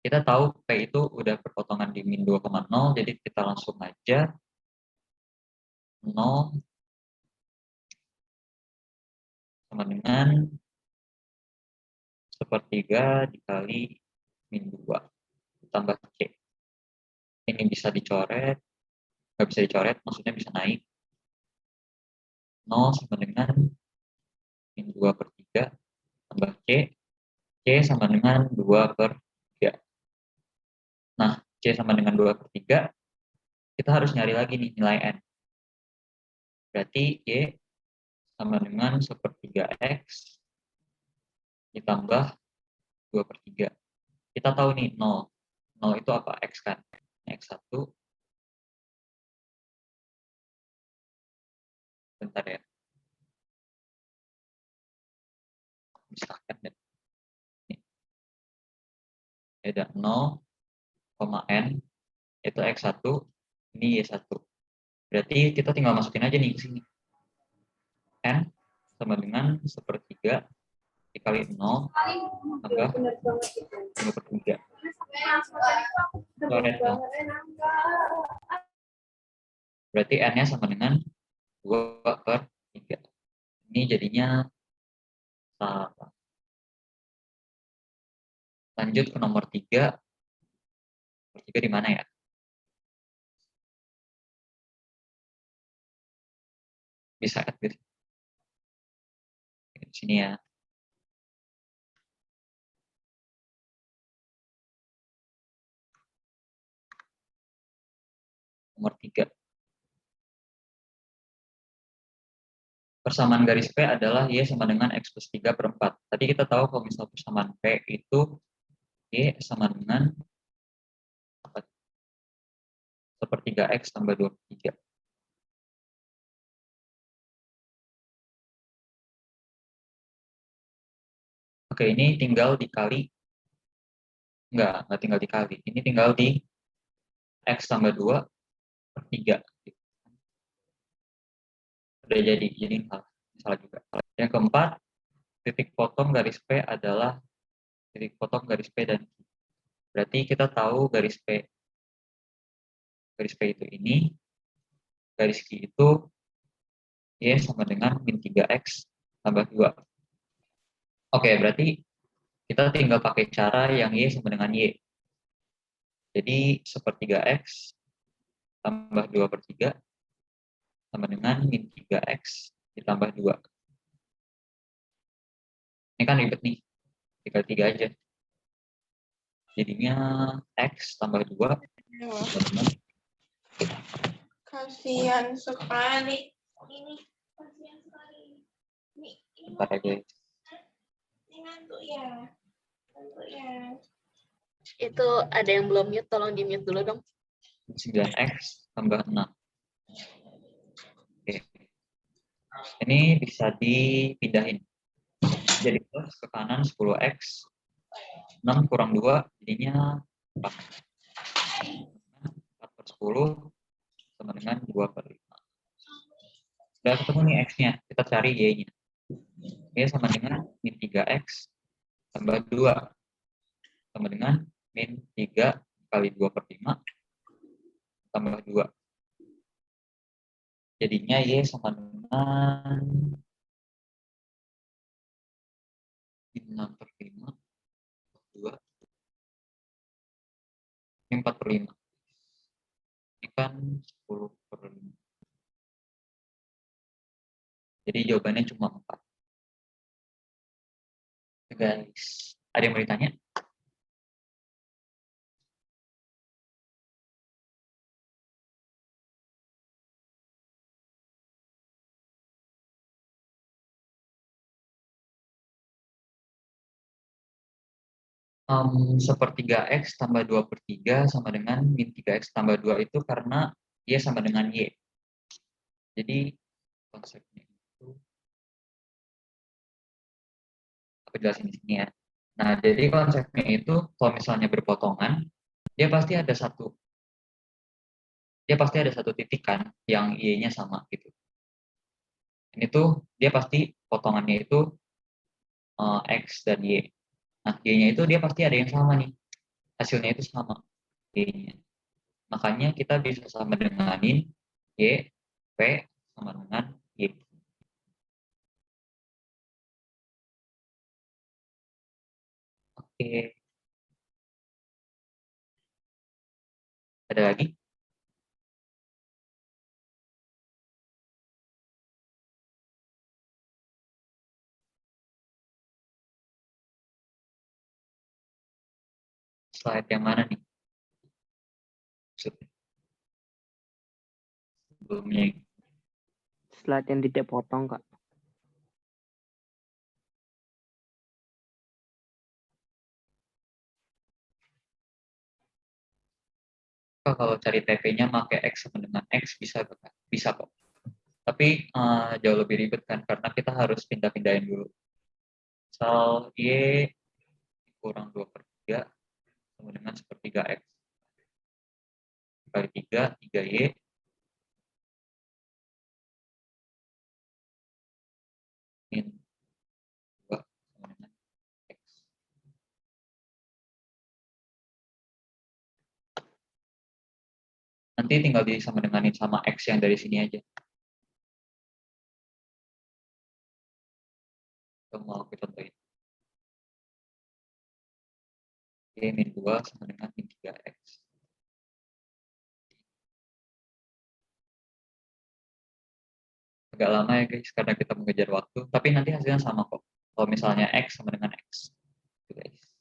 Kita tahu P itu udah berpotongan di min 2,0, jadi kita langsung aja 0 sama dengan sepertiga dikali min 2 tambah C. Ini bisa dicoret, nggak bisa dicoret, maksudnya bisa naik. 0 sama dengan min 2 per 3 tambah C. C sama dengan 2 per 3. Nah, C sama dengan 2 per 3, kita harus nyari lagi nih nilai N. Berarti Y sama dengan sepertiga X ditambah 2 per 3. Kita tahu nih 0. 0 itu apa? X kan? X1. Bentar ya. Misalkan deh. Ada 0, N, itu X1, ini Y1. Berarti kita tinggal masukin aja nih ke sini. N sama dengan sepertiga dikali 0 tambah 2 per 3. Berarti N-nya sama dengan 2 per 3. Ini jadinya salah. Lanjut ke nomor 3. Nomor 3 di mana ya? Bisa add gitu. Di sini ya. Nomor 3. Persamaan garis P adalah Y sama dengan X plus 3 per 4. Tadi kita tahu kalau misalnya persamaan P itu Y sama dengan sepertiga X tambah 2 per 3. Oke, ini tinggal dikali. Enggak tinggal dikali. Ini tinggal di X tambah 2 per 3. Udah jadi salah juga. Yang keempat, titik potong garis P adalah titik potong garis P dan Q. Berarti kita tahu garis P itu ini, garis Q itu Y sama dengan min 3X tambah 2. Oke, berarti kita tinggal pakai cara yang Y sama dengan Y. Jadi sepertiga X tambah 2 per 3 sama dengan min 3X ditambah 2. Ini kan ribet nih, tinggal 3 aja. Jadinya X tambah 2 sama dengan kasihan sekali. Ini kasihan sekali. bentar aja. Ini ngantuk ya. Ngantuk ya. Itu ada yang belum mute, tolong di mute dulu dong. 9X tambah 6. Oke. Ini bisa dipindahin. Jadi plus ke kanan 10X. 6 kurang 2 jadinya 4. 4 per 10 sama dengan 2 per 5. Sudah ketemu nih X-nya. Kita cari Y-nya. Y sama dengan min 3X tambah 2. Sama dengan min 3 kali 2 per 5 tambah 2. Jadinya Y sama dengan 6 per 5 2. Ini 4 per 5. Ini kan 10 per 5. Jadi jawabannya cuma 4. Guys, ada yang mau ditanya? Sepertiga X tambah 2 per 3 sama dengan min 3X tambah 2 itu karena Y sama dengan Y. Jadi konsepnya itu aku jelasin di sini ya. Nah, jadi konsepnya itu kalau misalnya berpotongan, dia pasti ada satu titik kan yang Y-nya sama gitu. Ini tuh dia pasti potongannya itu X dan Y. Nah, Y-nya itu dia pasti ada yang sama nih. Hasilnya itu sama Y-nya. Makanya kita bisa sama denganin Y, P sama dengan Y. Oke. Ada lagi? Slide yang mana nih? Sebelumnya. Slide yang tidak potong, Kak. Kalau cari TP-nya pakai X sama dengan X bisa kok. Bisa kok. Tapi jauh lebih ribet kan karena kita harus pindah-pindahin dulu. Misal Y kurang 2/3 sama dengan 1/3 X. Kali 3, 3Y. Min 2 sama dengan X. Nanti tinggal disama denganin sama X yang dari sini aja. Kalau mau aku contohin. Y min 2 sama dengan min 3X. Agak lama ya guys, karena kita mengejar waktu. Tapi nanti hasilnya sama kok. Kalau misalnya X sama dengan X. Gitu, guys.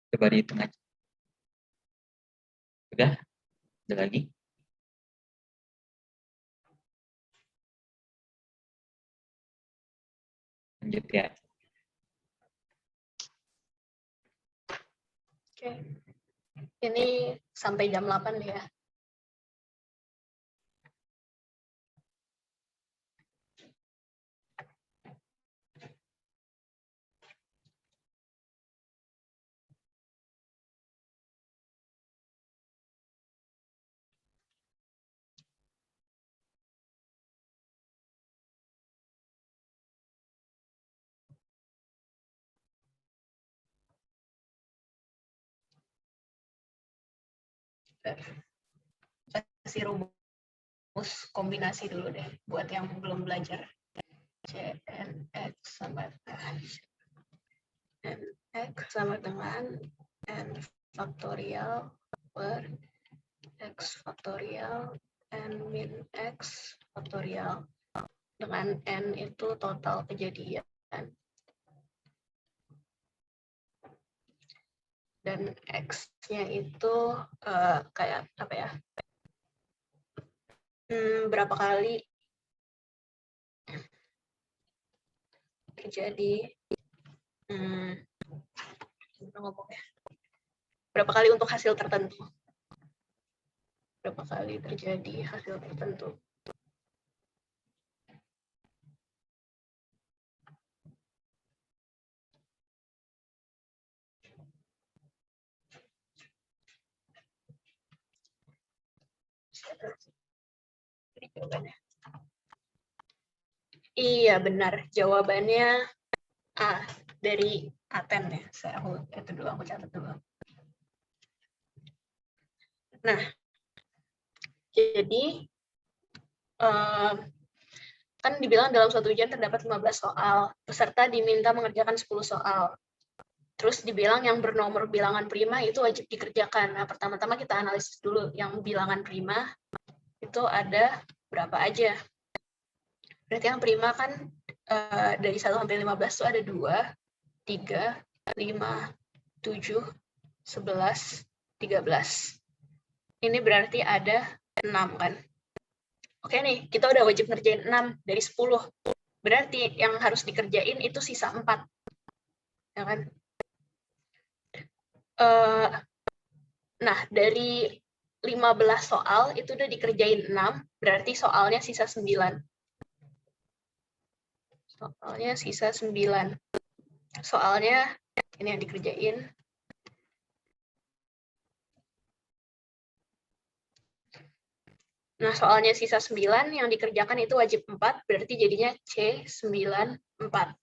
Coba dihitung aja. Udah? Ada lagi? Lanjut ya. Oke. Ini sampai jam 8 ya. Kasih rumus kombinasi dulu deh buat yang belum belajar. Cnx sama nx sama dengan n faktorial per x faktorial n min x faktorial, dengan n itu total kejadian dan x-nya itu kayak apa ya, berapa kali terjadi berapa kali untuk hasil tertentu, berapa kali terjadi hasil tertentu. Iya benar, jawabannya A dari Aten ya. Aku catat dulu. Nah, jadi kan dibilang dalam suatu ujian terdapat 15 soal, peserta diminta mengerjakan 10 soal. Terus dibilang yang bernomor bilangan prima itu wajib dikerjakan. Nah, pertama-tama kita analisis dulu yang bilangan prima itu ada berapa aja. Berarti yang prima kan dari 1 sampai 15 itu ada 2, 3, 5, 7, 11, 13. Ini berarti ada 6 kan. Oke nih, kita udah wajib ngerjain 6 dari 10. Berarti yang harus dikerjain itu sisa 4. Ya kan? Nah, dari 15 soal itu udah dikerjain 6, berarti soalnya sisa 9. Soalnya sisa 9. Soalnya ini yang dikerjain. Nah, soalnya sisa 9, yang dikerjakan itu wajib 4, berarti jadinya C94.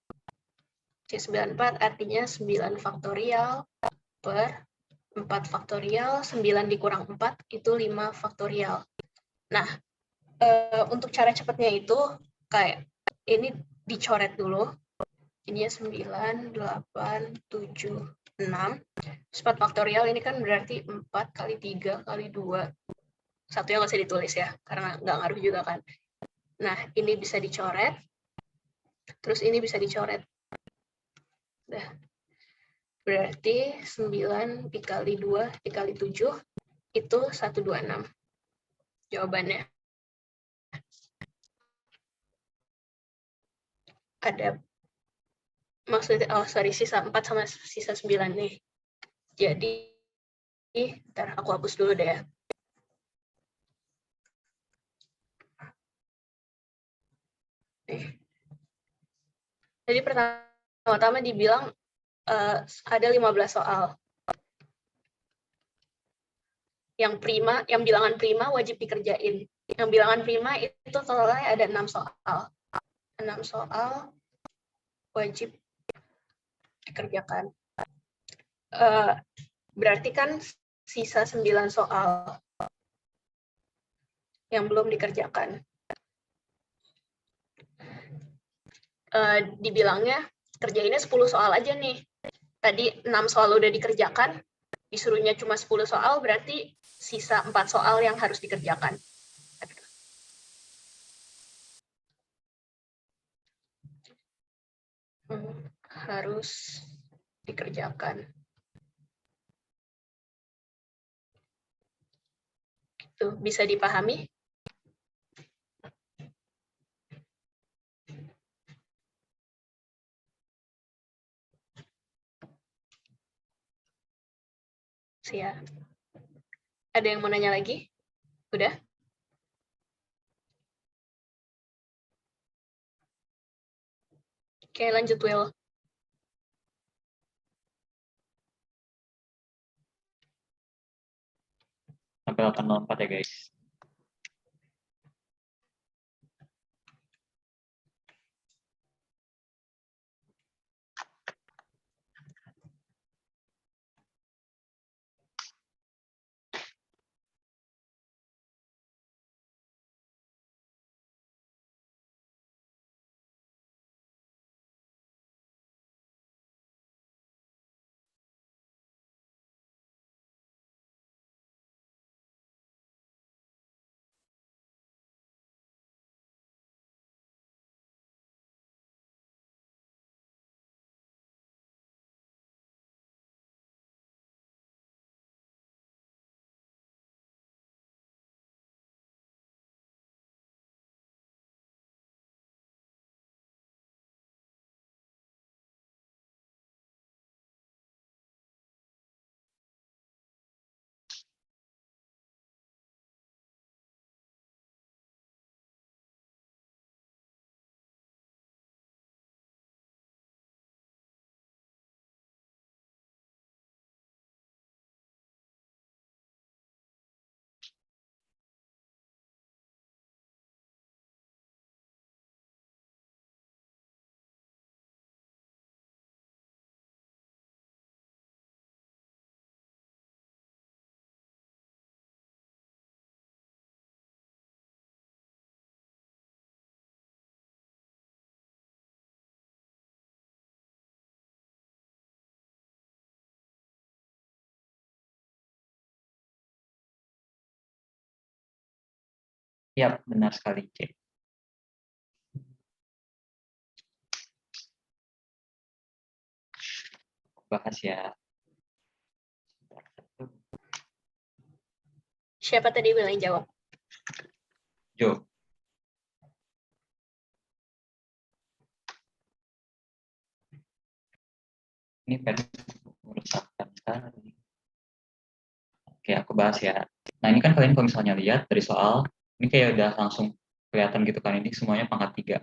C94 artinya 9 faktorial per 4 faktorial, 9 dikurang 4 itu 5 faktorial. Nah, Untuk cara cepatnya itu kayak ini dicoret dulu. Ini 9, 8, 7, 6. 4 faktorial ini kan berarti 4 kali 3 kali 2. Satu yang nggak usah ditulis ya, karena nggak ngaruh juga kan. Nah, ini bisa dicoret. Terus ini bisa dicoret. Nah, berarti 9 dikali 2 dikali 7 itu 126. Jawabannya. Ada maksudnya sisa 4 sama sisa 9 nih. Jadi ntar aku hapus dulu deh ya. Nih. Jadi pertama-tama dibilang ada 15 soal. Yang bilangan prima wajib dikerjain. Yang bilangan prima itu totalnya ada 6 soal. 6 soal wajib dikerjakan. Berarti kan sisa 9 soal yang belum dikerjakan. Dibilangnya kerjainnya 10 soal aja nih. Tadi 6 soal udah dikerjakan, disuruhnya cuma 10 soal, berarti sisa 4 soal yang harus dikerjakan. Harus dikerjakan. Itu bisa dipahami? Ya. Ada yang mau nanya lagi? Udah? Oke, lanjut Will. Sampai 804 ya guys. Yap, benar sekali, C. Bahas ya. Siapa tadi yang jawab? Jo. Ini pen merusakkan sekali. Oke, aku bahas ya. Nah, ini kan kalian kalau misalnya lihat dari soal, ini kayak udah langsung kelihatan gitu kan, ini semuanya pangkat 3.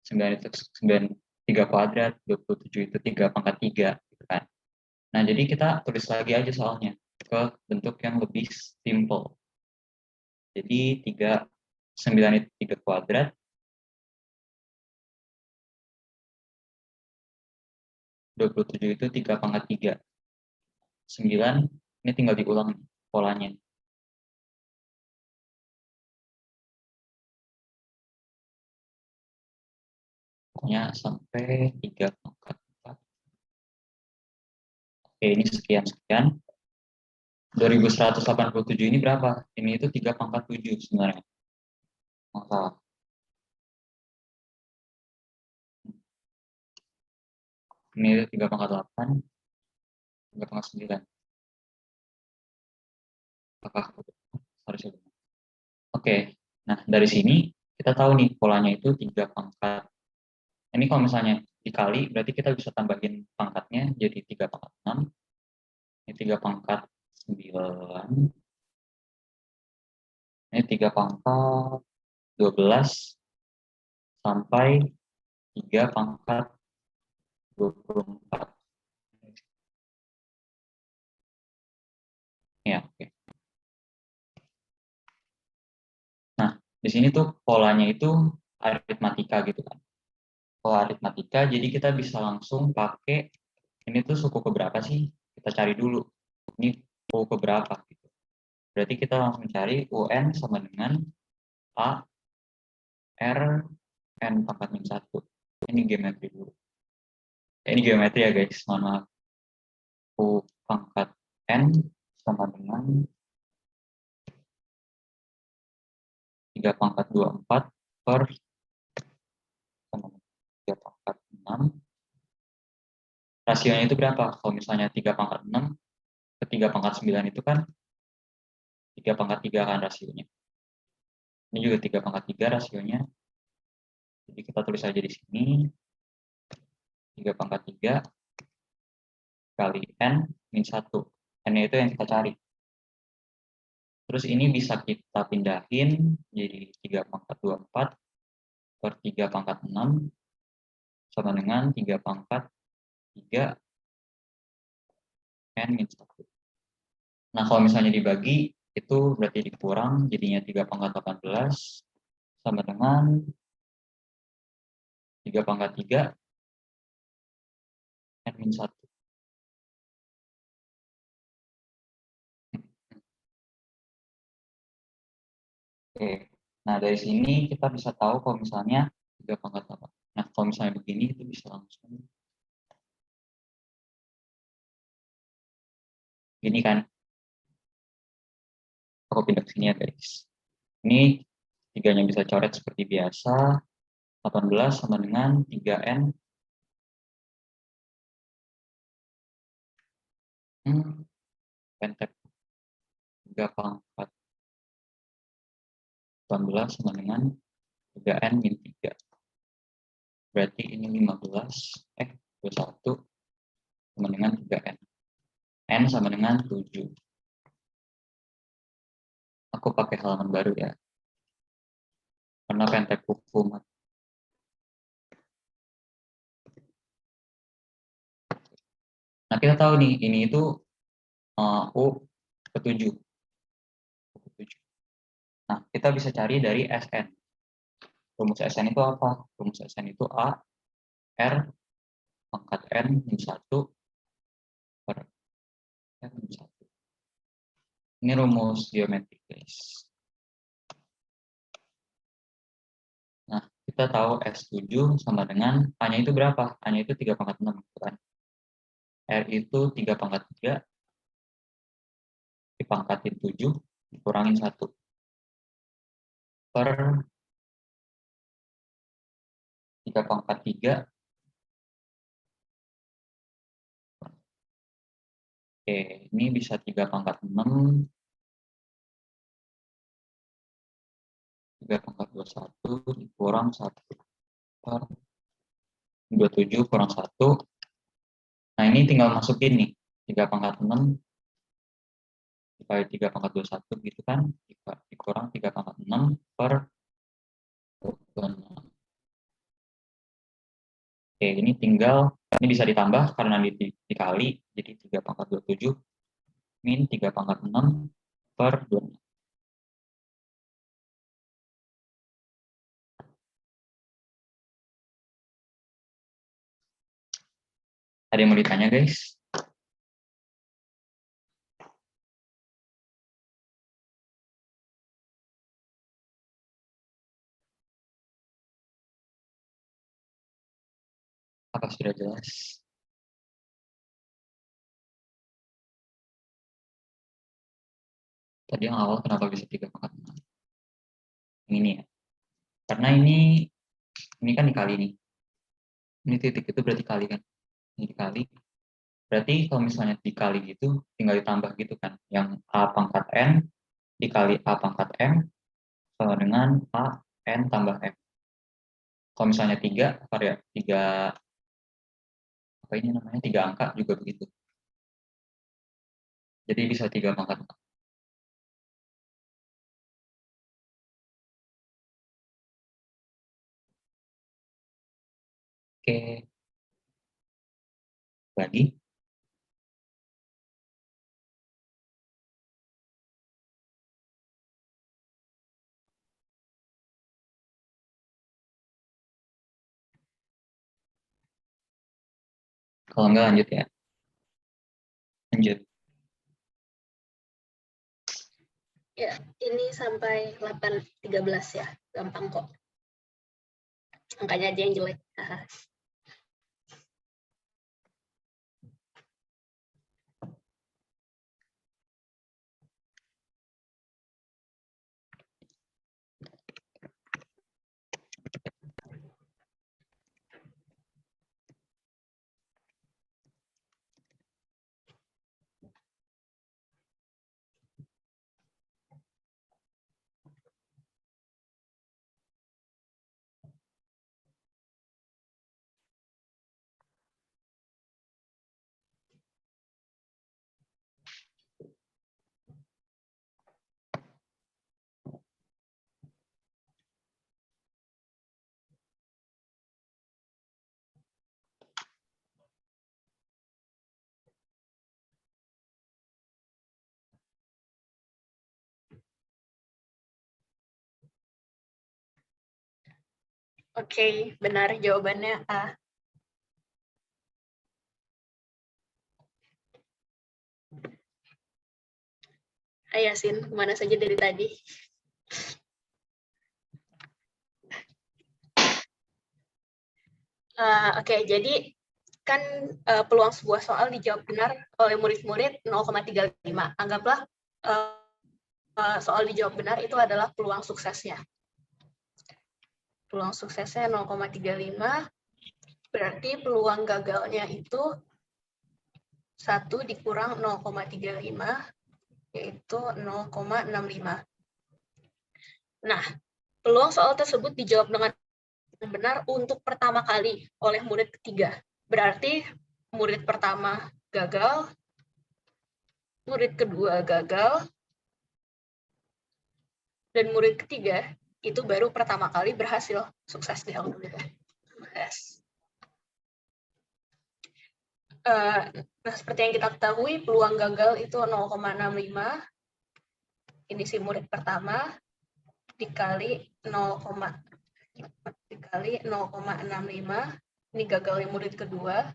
9 itu 9, 3 kuadrat, 27 itu 3 pangkat 3, gitu kan. Nah, jadi kita tulis lagi aja soalnya ke bentuk yang lebih simple. Jadi 9 itu 3 kuadrat, 27 itu 3 pangkat 3. 9, ini tinggal diulang polanya. pokoknya sampai 3 pangkat 4. Oke, ini sekian. 2187 ini berapa? Ini itu 3 pangkat 7 sebenarnya. Maka ini 3 pangkat 8, 3 pangkat 9. Apakah harusnya benar? Oke, nah dari sini kita tahu nih polanya itu 3 pangkat. Ini kalau misalnya dikali, berarti kita bisa tambahin pangkatnya jadi 3 pangkat 6. Ini 3 pangkat 9. Ini 3 pangkat 12 sampai 3 pangkat 24. Ya, oke. Nah, di sini tuh polanya itu aritmatika gitu kan. Pola aritmatika, jadi kita bisa langsung pakai, ini tuh suku keberapa sih? Kita cari dulu. Ini suku keberapa gitu. Berarti kita langsung cari UN sama dengan A, R, N pangkat min 1. Ini geometri dulu. Ini geometri ya guys, mohon maaf. U pangkat N sama dengan 3 pangkat 24 per sama 3 pangkat 6. Rasionya itu berapa? Kalau misalnya 3 pangkat 6 ke 3 pangkat 9 itu kan 3 pangkat 3 kan rasionya. Ini juga 3 pangkat 3 rasionya. Jadi kita tulis aja di sini 3 pangkat 3 kali N min 1. N itu yang kita cari. Terus ini bisa kita pindahin jadi 3 pangkat 24 per 3 pangkat 6 sama dengan 3 pangkat 3 N min 1. Nah, kalau misalnya dibagi, itu berarti dikurang, jadinya 3 pangkat 18 sama dengan 3 pangkat 3 N min 1. Oke, nah dari sini kita bisa tahu kalau misalnya 3 pangkat 8. Nah, kalau misalnya begini, itu bisa langsung. Ini kan, aku pindah ke sini ya guys. Ini tiganya bisa coret seperti biasa. 18 sama dengan 3N. Pentek 3 pangkat 18 sama dengan 3N min 3. Berarti ini 21 sama dengan 3N. N sama dengan 7. Aku pakai halaman baru ya. Karena pentek hukum. Nah, kita tahu nih, ini itu U ke-7. Nah, kita bisa cari dari SN. Rumus SN itu apa? Rumus SN itu A, R, pangkat N min 1 per N min 1. Ini rumus geometri, guys. Nah, kita tahu S7 sama dengan A-nya itu berapa? A-nya itu 3 pangkat 6. Kan? R itu 3 pangkat 3 dipangkatin 7 dikurangin 1 per 3 pangkat 3. Oke, ini bisa 3 pangkat 6, 3 pangkat 21 dikurang 1 per 27 kurang 1. Nah, ini tinggal masukin nih 3 pangkat 6 dikali 3 pangkat 21 gitu kan, dikurang 3 pangkat 6 per 26. Oke, ini tinggal, ini bisa ditambah karena dikali, jadi 3 pangkat 27 min 3 pangkat 6 per 26. Ada yang mau ditanya, guys? sudah jelas. Tadi yang awal kenapa bisa 3 pangkat 6? Ini ya. Karena ini kan dikali nih. Ini titik itu berarti kali kan. Ini dikali. Berarti kalau misalnya dikali gitu, tinggal ditambah gitu kan. Yang A pangkat N dikali A pangkat M sama dengan A N tambah M. Kalau misalnya 3 apa ini namanya, 3 angka juga begitu. Jadi bisa 3 pangkat 6. Oke. Lagi. Kalau enggak lanjut ya. Lanjut. Ya, ini sampai 813 ya. Gampang kok. Angkanya aja yang jelek. Haha. Oke, benar jawabannya A. Hai Yasin, kemana saja dari tadi? Oke, jadi kan peluang sebuah soal dijawab benar oleh murid-murid 0,35. Anggaplah soal dijawab benar itu adalah peluang suksesnya. Peluang suksesnya 0,35, berarti peluang gagalnya itu 1 dikurang 0,35, yaitu 0,65. Nah, peluang soal tersebut dijawab dengan benar untuk pertama kali oleh murid ketiga. Berarti murid pertama gagal, murid kedua gagal, dan murid ketiga itu baru pertama kali berhasil. Sukses deh, alhamdulillah. Sukses. Nah, seperti yang kita ketahui, peluang gagal itu 0,65. Ini si murid pertama dikali 0,65. Ini gagalnya murid kedua.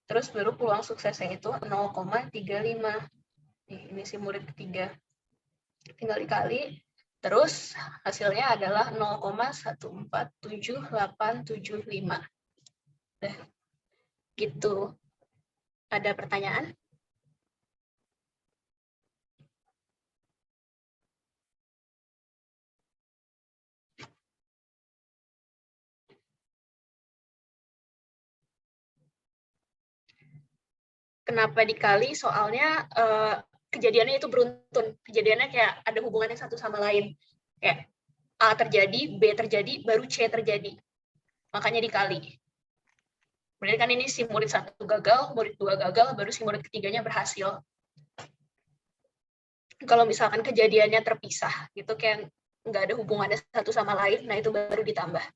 Terus baru peluang suksesnya itu 0,35. Ini si murid ketiga. Tinggal dikali. Terus hasilnya adalah 0,147875. Nah, gitu. Ada pertanyaan? Kenapa dikali? Soalnya kejadiannya itu beruntun. Kejadiannya kayak ada hubungannya satu sama lain. Kayak A terjadi, B terjadi, baru C terjadi. Makanya dikali. Berarti kan ini si murid 1 gagal, murid 2 gagal, baru si murid ketiganya berhasil. Kalau misalkan kejadiannya terpisah, gitu kayak nggak ada hubungannya satu sama lain, nah itu baru ditambah.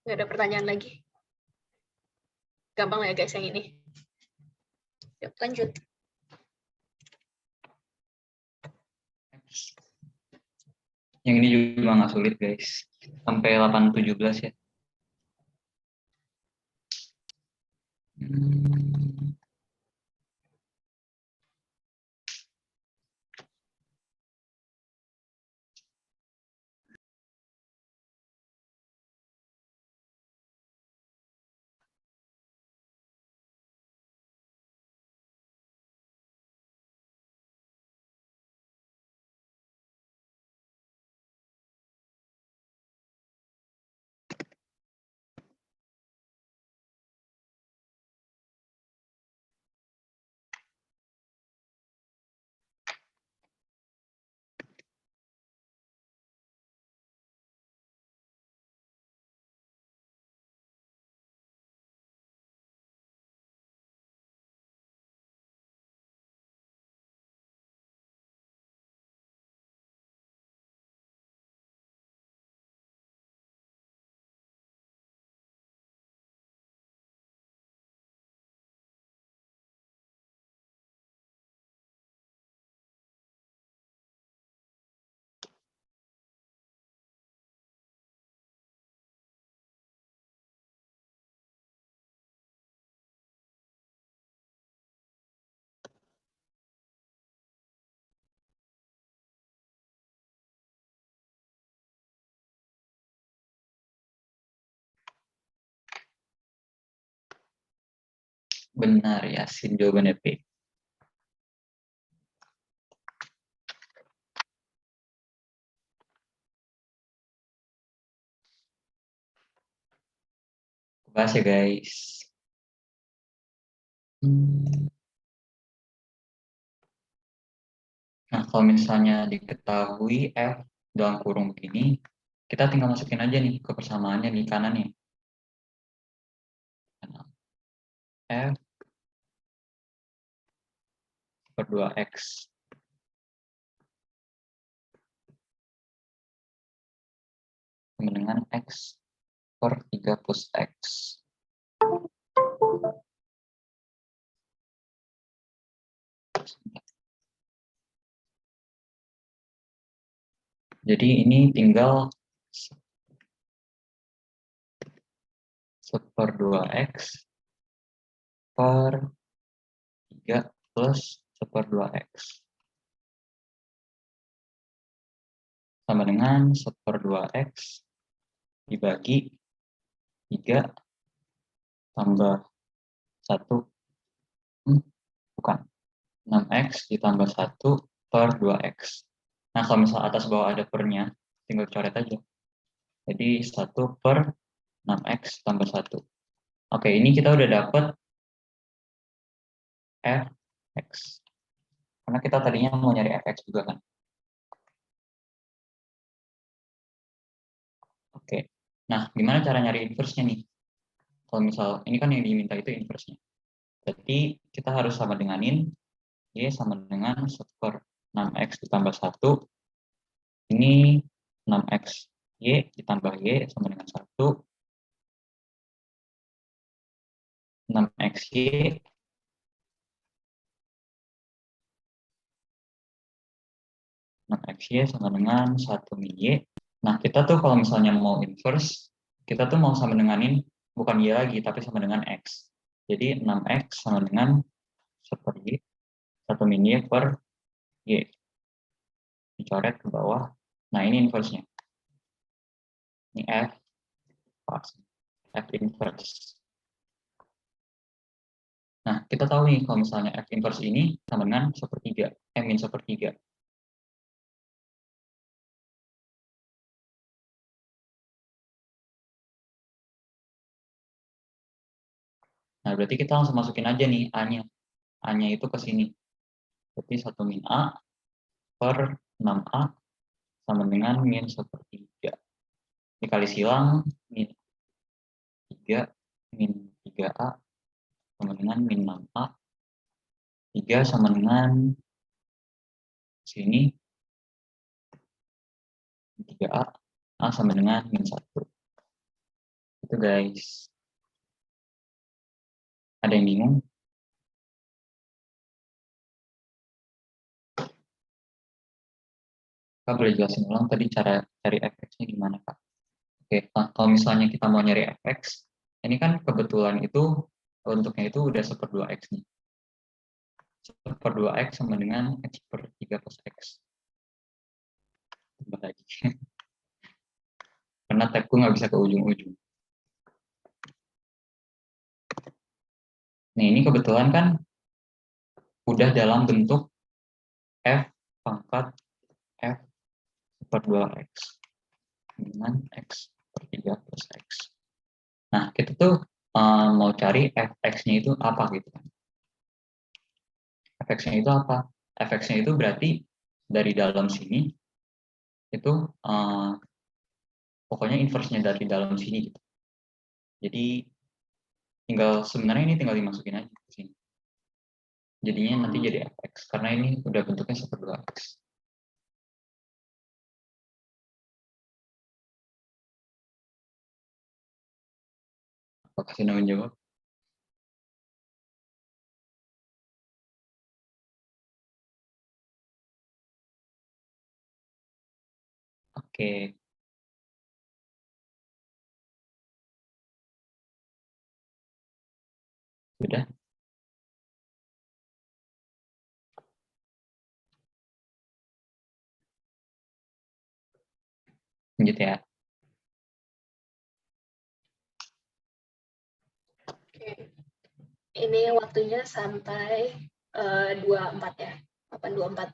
Nggak ada pertanyaan lagi. Gampang ya guys yang ini. Yuk, lanjut. Yang ini juga nggak sulit guys. Sampai 817 ya. Hmm, benar ya, Sin jawabannya P. Bahas ya guys. Nah, kalau misalnya diketahui F dalam kurung begini, kita tinggal masukin aja nih ke persamaannya di kanannya. F per 2X. Sama dengan X per 3 plus X. Jadi ini tinggal per 2X per 3 plus per 2X. Sama dengan per 2X dibagi 3 tambah 1. Bukan. 6X ditambah 1 per 2X. Nah, kalau misal atas bawah ada pernya, tinggal coret aja. Jadi 1 per 6X tambah 1. Oke, ini kita udah dapet Fx. Karena kita tadinya mau nyari Fx juga kan. Oke, nah gimana cara nyari inverse-nya nih? Kalau misal, ini kan yang diminta itu inverse-nya. Berarti kita harus sama denganin Y sama dengan 1 per 6X ditambah 1. Ini 6X Y ditambah Y sama dengan 1. 6XY sama dengan 1 min Y. Nah, kita tuh kalau misalnya mau inverse, kita tuh mau sama denganin bukan Y lagi, tapi sama dengan X. Jadi 6X sama dengan 1 per Y, 1 min Y per Y. Dicoret ke bawah. Nah, ini inverse-nya. Ini F, pas. F inverse. Nah, kita tahu nih kalau misalnya F inverse ini sama dengan 1/3, min 1/3. Nah, berarti kita langsung masukin aja nih A-nya. A-nya itu ke sini. Berarti 1 min A per 6A sama dengan min 1/3. Dikali silang, min 3 min 3A sama dengan min 6A. 3 sama dengan sini 3A, A sama dengan min 1. Itu guys. Ada yang bingung? Kak boleh jelasin ulang tadi cara cari fx-nya gimana Kak? Oke, nah, kalau misalnya kita mau nyari fx, ini kan kebetulan itu bentuknya itu udah 1/2x nih. 1/2x sama dengan x per 3 plus x. Tambah lagi. Karena tabku nggak bisa ke ujung-ujung. Nah, ini kebetulan kan udah dalam bentuk f pangkat f per 2x dengan x per 3 plus x. Nah, kita tuh mau cari fx-nya itu apa gitu kan. Fx-nya itu apa? Fx-nya itu berarti dari dalam sini itu pokoknya inverse-nya dari dalam sini gitu. Jadi sebenarnya ini tinggal dimasukin aja ke sini. Jadinya nanti jadi fx karena ini udah bentuknya 1/2x. Apakah sudah menjawab? Oke. Sudah? Lanjut ya. Oke. Ini waktunya sampai 24 ya. 8:24.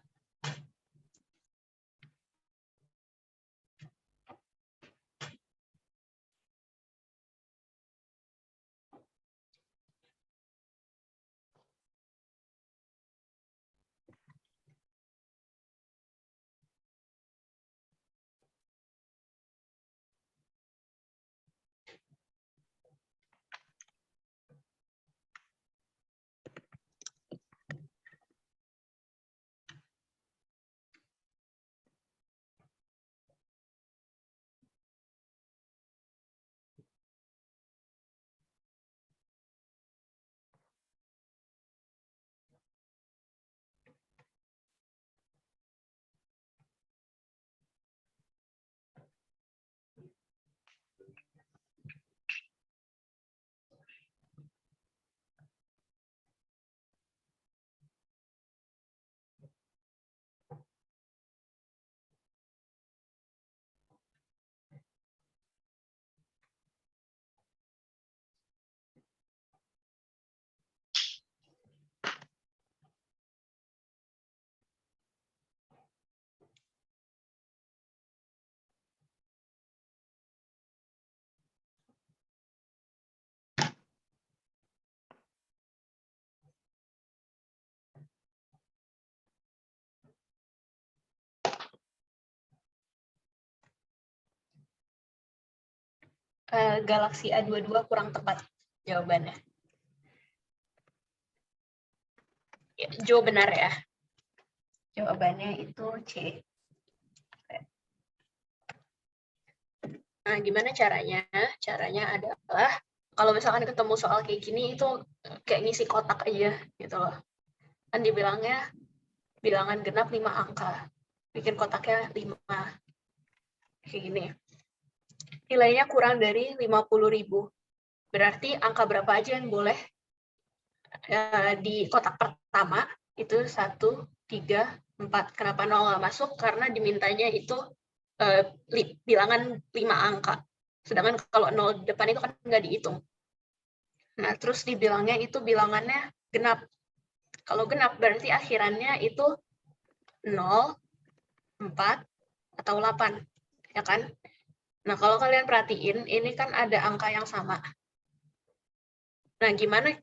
Galaksi A22 kurang tepat jawabannya. Ya, Jo benar ya. Jawabannya itu C. Nah, gimana caranya? Caranya adalah kalau misalkan ketemu soal kayak gini itu kayak ngisi kotak aja gitu loh. Kan dibilangnya bilangan genap 5 angka. Bikin kotaknya 5. Kayak gini. Nilainya kurang dari 50.000. Berarti angka berapa aja yang boleh di kotak pertama itu 1, 3, 4. Kenapa 0 nggak masuk? Karena dimintanya itu bilangan 5 angka. Sedangkan kalau 0 depan itu kan nggak dihitung. Nah, terus dibilangnya itu bilangannya genap. Kalau genap berarti akhirannya itu 0, 4, atau 8. Ya kan? Nah, kalau kalian perhatiin, ini kan ada angka yang sama. Nah, gimana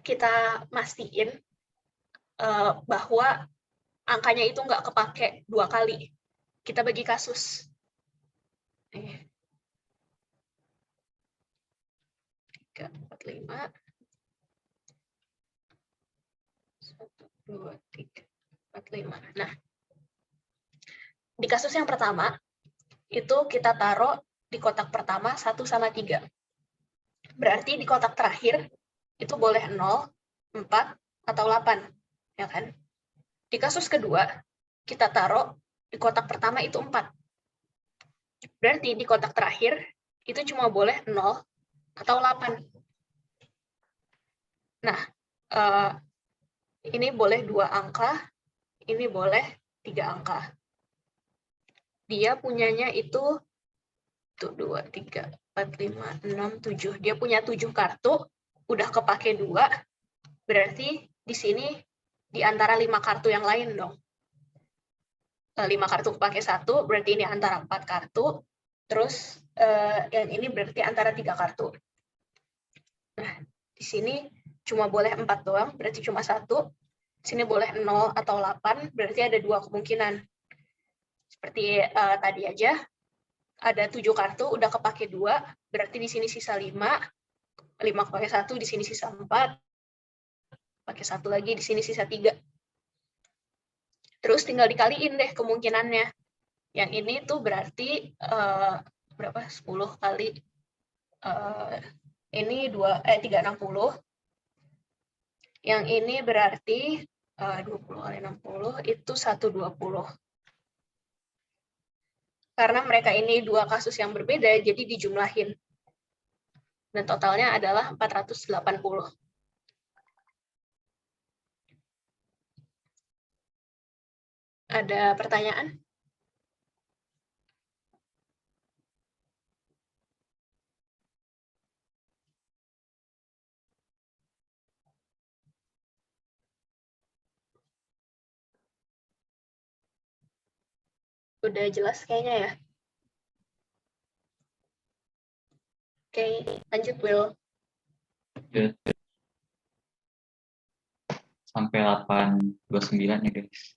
kita mastiin bahwa angkanya itu nggak kepake 2 kali? Kita bagi kasus. 3, 4, 5. 1, 2, 3, 4, 5. Nah, di kasus yang pertama, itu kita taruh di kotak pertama 1 sama 3. Berarti di kotak terakhir, itu boleh 0, 4, atau 8. Ya kan? Di kasus kedua, kita taruh di kotak pertama itu 4. Berarti di kotak terakhir, itu cuma boleh 0 atau 8. Nah, ini boleh 2 angka, ini boleh 3 angka. Dia punyanya itu 1, 2, 3, 4, 5, 6, 7. Dia punya 7 kartu, udah kepake 2, berarti di sini di antara 5 kartu yang lain dong. 5 kartu kepake 1, berarti ini antara 4 kartu, terus yang ini berarti antara 3 kartu. Nah, di sini cuma boleh 4 doang, berarti cuma 1. Sini boleh 0 atau 8, berarti ada 2 kemungkinan. Seperti tadi aja, ada 7 kartu, udah kepake 2, berarti di sini sisa 5. 5 kepake 1, di sini sisa 4. Pakai 1 lagi, di sini sisa 3. Terus tinggal dikaliin deh kemungkinannya. Yang ini tuh berarti berapa? 10 kali. Ini 360. Yang ini berarti 20 kali 60 itu 120. Karena mereka ini 2 kasus yang berbeda, jadi dijumlahin. Dan totalnya adalah 480. Ada pertanyaan? Udah jelas kayaknya ya? Oke, lanjut Will. Sampai 829 ya guys.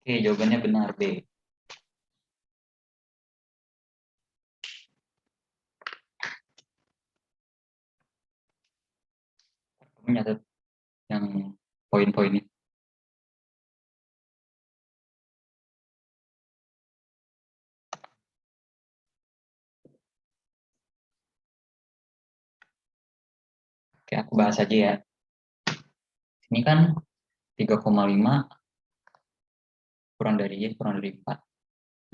Oke, jawabannya benar deh. Kamu nyatet yang poin-poinnya. Oke, aku bahas aja ya. Ini kan 3,5 kurang dari Y, kurang dari 4.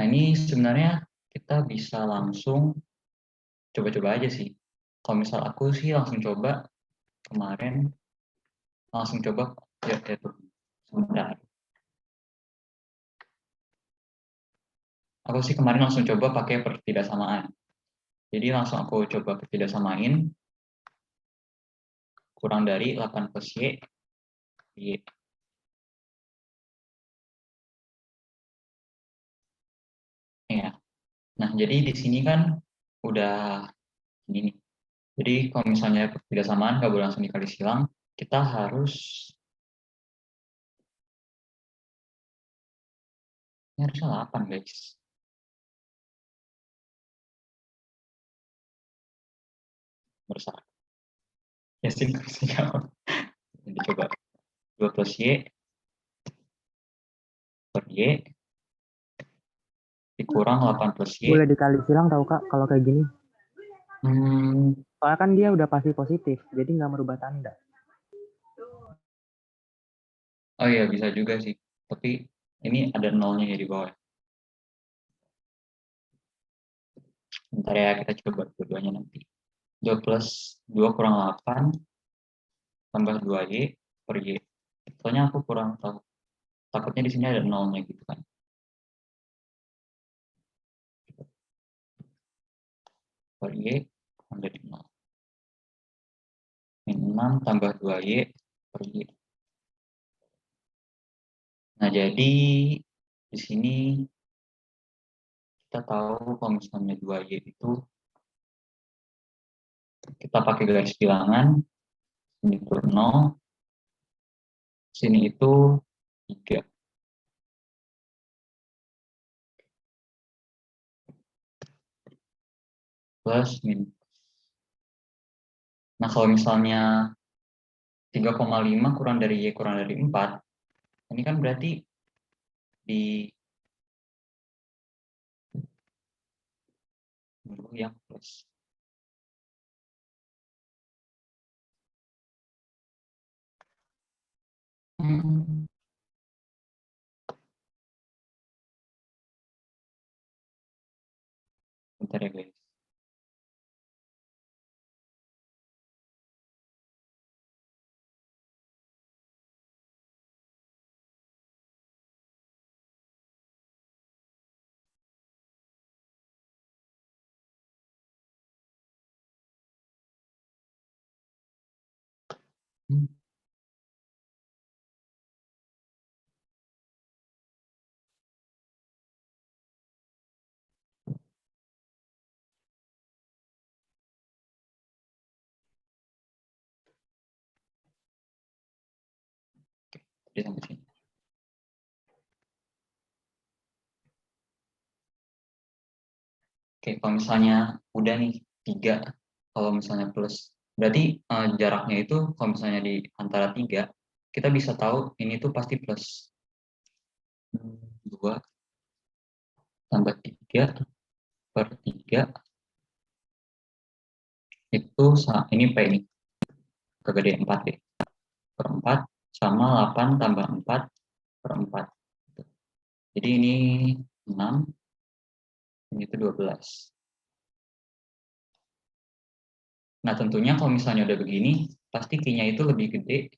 Nah, ini sebenarnya kita bisa langsung coba-coba aja sih. Kalau misal aku sih langsung coba kemarin, langsung coba, ya tuh, sebentar. Aku sih kemarin langsung coba pakai pertidaksamaan. Jadi langsung aku coba pertidaksamain, kurang dari 8 plus Y, Y. Ya. Nah, jadi di sini kan udah ini nih. Jadi kalau misalnya pertidaksamaan nggak boleh langsung dikali silang, kita harus ini harusnya 8 guys. Besar. Ya sih, jadi coba 2 plus Y per Y dikurang 8 plus Y. Boleh dikali silang tahu Kak kalau kayak gini. Soalnya kan dia udah pasti positif, jadi nggak merubah tanda. Oh iya, bisa juga sih. Tapi ini ada nolnya ya di bawah. Bentar ya, kita coba dua-duanya nanti. 2 plus 2 kurang 8 tambah 2Y per Y. Soalnya aku kurang tahu. Takutnya di sini ada nolnya gitu kan. Per Y menjadi 0. Min 6 tambah 2Y per Y. Nah, jadi di sini kita tahu kalau misalnya 2Y itu kita pakai garis bilangan. Ini itu 0, sini itu 3. Plus minus. Nah, kalau misalnya 3,5 kurang dari Y kurang dari 4, ini kan berarti di yang plus. Bentar ya guys. Jadi sampai sini. Oke, kalau misalnya udah nih 3, kalau misalnya plus, berarti jaraknya itu kalau misalnya di antara 3, kita bisa tahu ini tuh pasti plus. 2 tambah 3 per 3 itu ini P ini, kegedean 4 deh. Per 4 sama 8 tambah 4 per 4. Jadi ini 6, ini itu 12. Nah, tentunya kalau misalnya udah begini, pasti Q-nya itu lebih gede.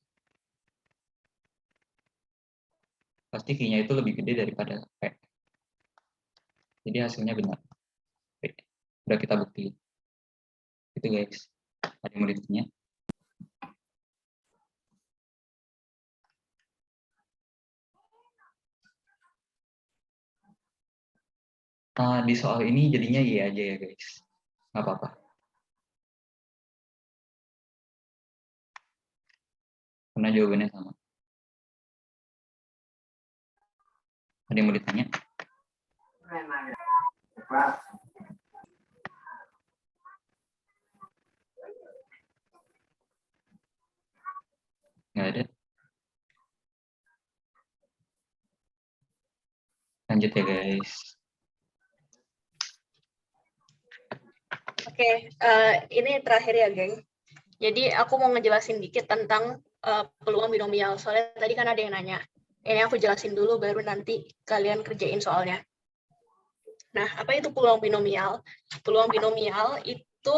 Pasti Q-nya itu lebih gede daripada P. Jadi hasilnya benar. P. Udah kita buktiin. Itu guys. Ada yang mau ditanya? Di soal ini jadinya iya aja ya guys. Nggak apa-apa. Karena jawabannya sama. Ada yang mau ditanya? Nggak ada. Lanjut ya guys. Oke, ini terakhir ya, geng. Jadi aku mau ngejelasin dikit tentang peluang binomial. Soalnya tadi kan ada yang nanya. Ini aku jelasin dulu, baru nanti kalian kerjain soalnya. Nah, apa itu peluang binomial? Peluang binomial itu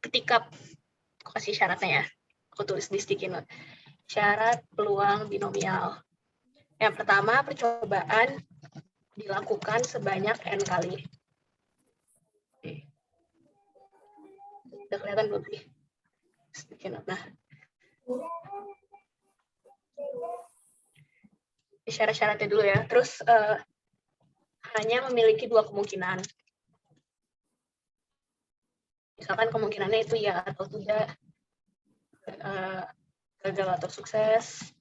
ketika, aku kasih syaratnya ya. Aku tulis di sticky note. Syarat peluang binomial. Yang pertama, percobaan dilakukan sebanyak N kali. Udah kelihatan belum sih? Sticky note. Nah, syarat-syaratnya dulu ya. Terus hanya memiliki 2 kemungkinan. Misalkan kemungkinannya itu ya atau tidak, gagal atau sukses,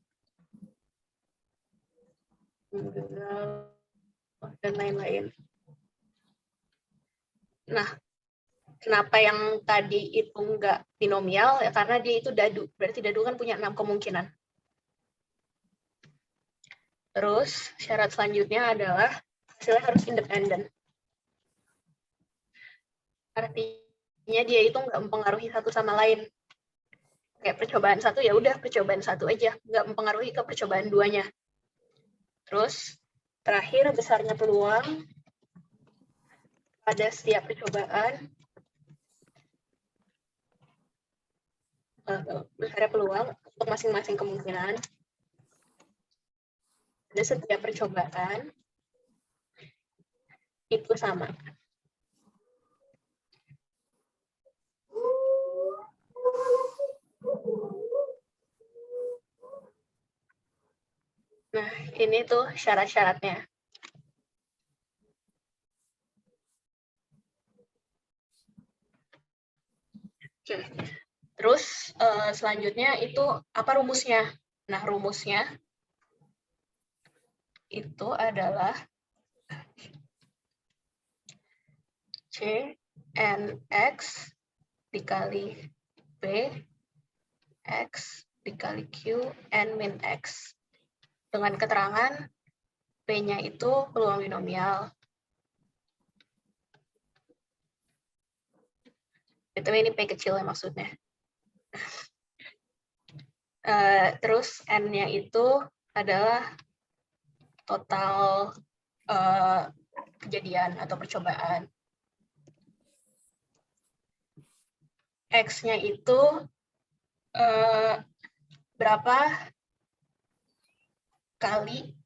gagal, dan lain-lain. Nah, kenapa yang tadi itu enggak binomial? Ya karena dia itu dadu. Berarti dadu kan punya 6 kemungkinan. Terus syarat selanjutnya adalah hasilnya harus independen. Artinya dia itu nggak mempengaruhi satu sama lain. Kayak percobaan satu ya udah percobaan satu aja, nggak mempengaruhi ke percobaan duanya. Terus terakhir besarnya peluang pada setiap percobaan, besarnya peluang untuk masing-masing kemungkinan pada setiap percobaan itu sama. Nah, ini tuh syarat-syaratnya. Oke. Terus selanjutnya itu apa rumusnya? Nah, rumusnya itu adalah C N X dikali P X dikali Q N min X. Dengan keterangan P-nya itu peluang binomial. Itu ini P kecil ya maksudnya. Terus N-nya itu adalah total kejadian atau percobaan. X-nya itu berapa kali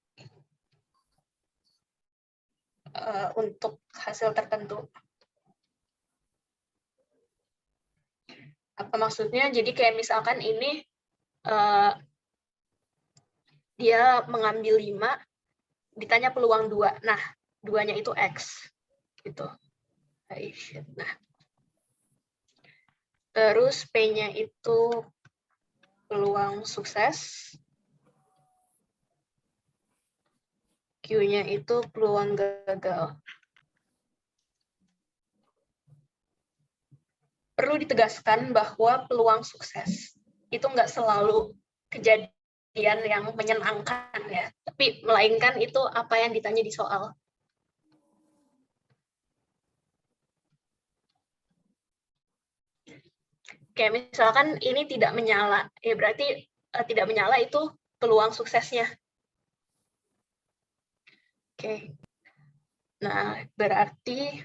untuk hasil tertentu. Apa maksudnya? Jadi kayak misalkan ini dia mengambil 5, ditanya peluang 2. Nah, 2-nya itu X. Gitu. Nah. Terus P-nya itu peluang sukses. Q-nya itu peluang gagal. Perlu ditegaskan bahwa peluang sukses itu nggak selalu kejadian yang menyenangkan ya, tapi melainkan itu apa yang ditanya di soal. Kayak misalkan ini tidak menyala, ya berarti tidak menyala itu peluang suksesnya. Oke. Nah, berarti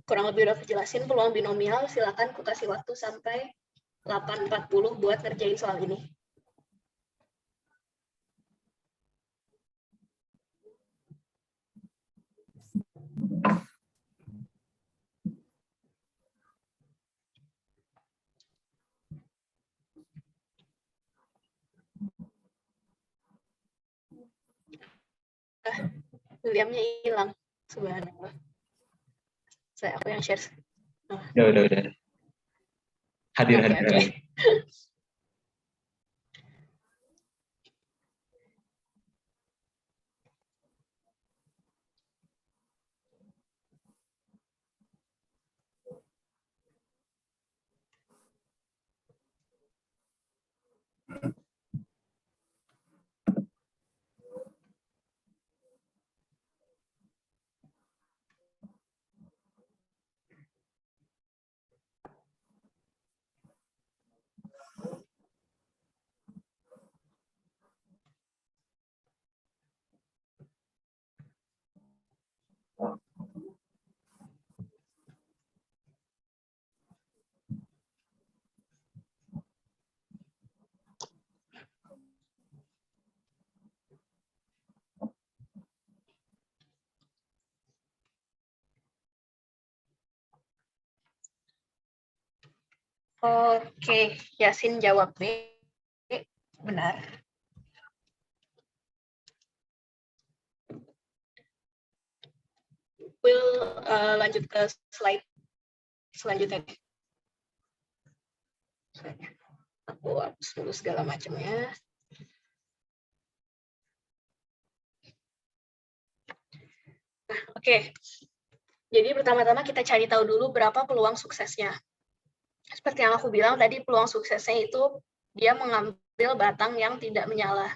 kurang lebih udah kejelasin peluang binomial. Silakan aku kasih waktu sampai 8.40 buat ngerjain soal ini. Williamnya hilang. Subhanallah. Aku yang share. Oh. Udah. Hadir. Oke, Yasin jawab B. Benar. Lanjut ke slide selanjutnya. Aku hapus dulu segala macamnya. Nah, oke. Jadi pertama-tama kita cari tahu dulu berapa peluang suksesnya. Seperti yang aku bilang tadi, peluang suksesnya itu dia mengambil batang yang tidak menyala.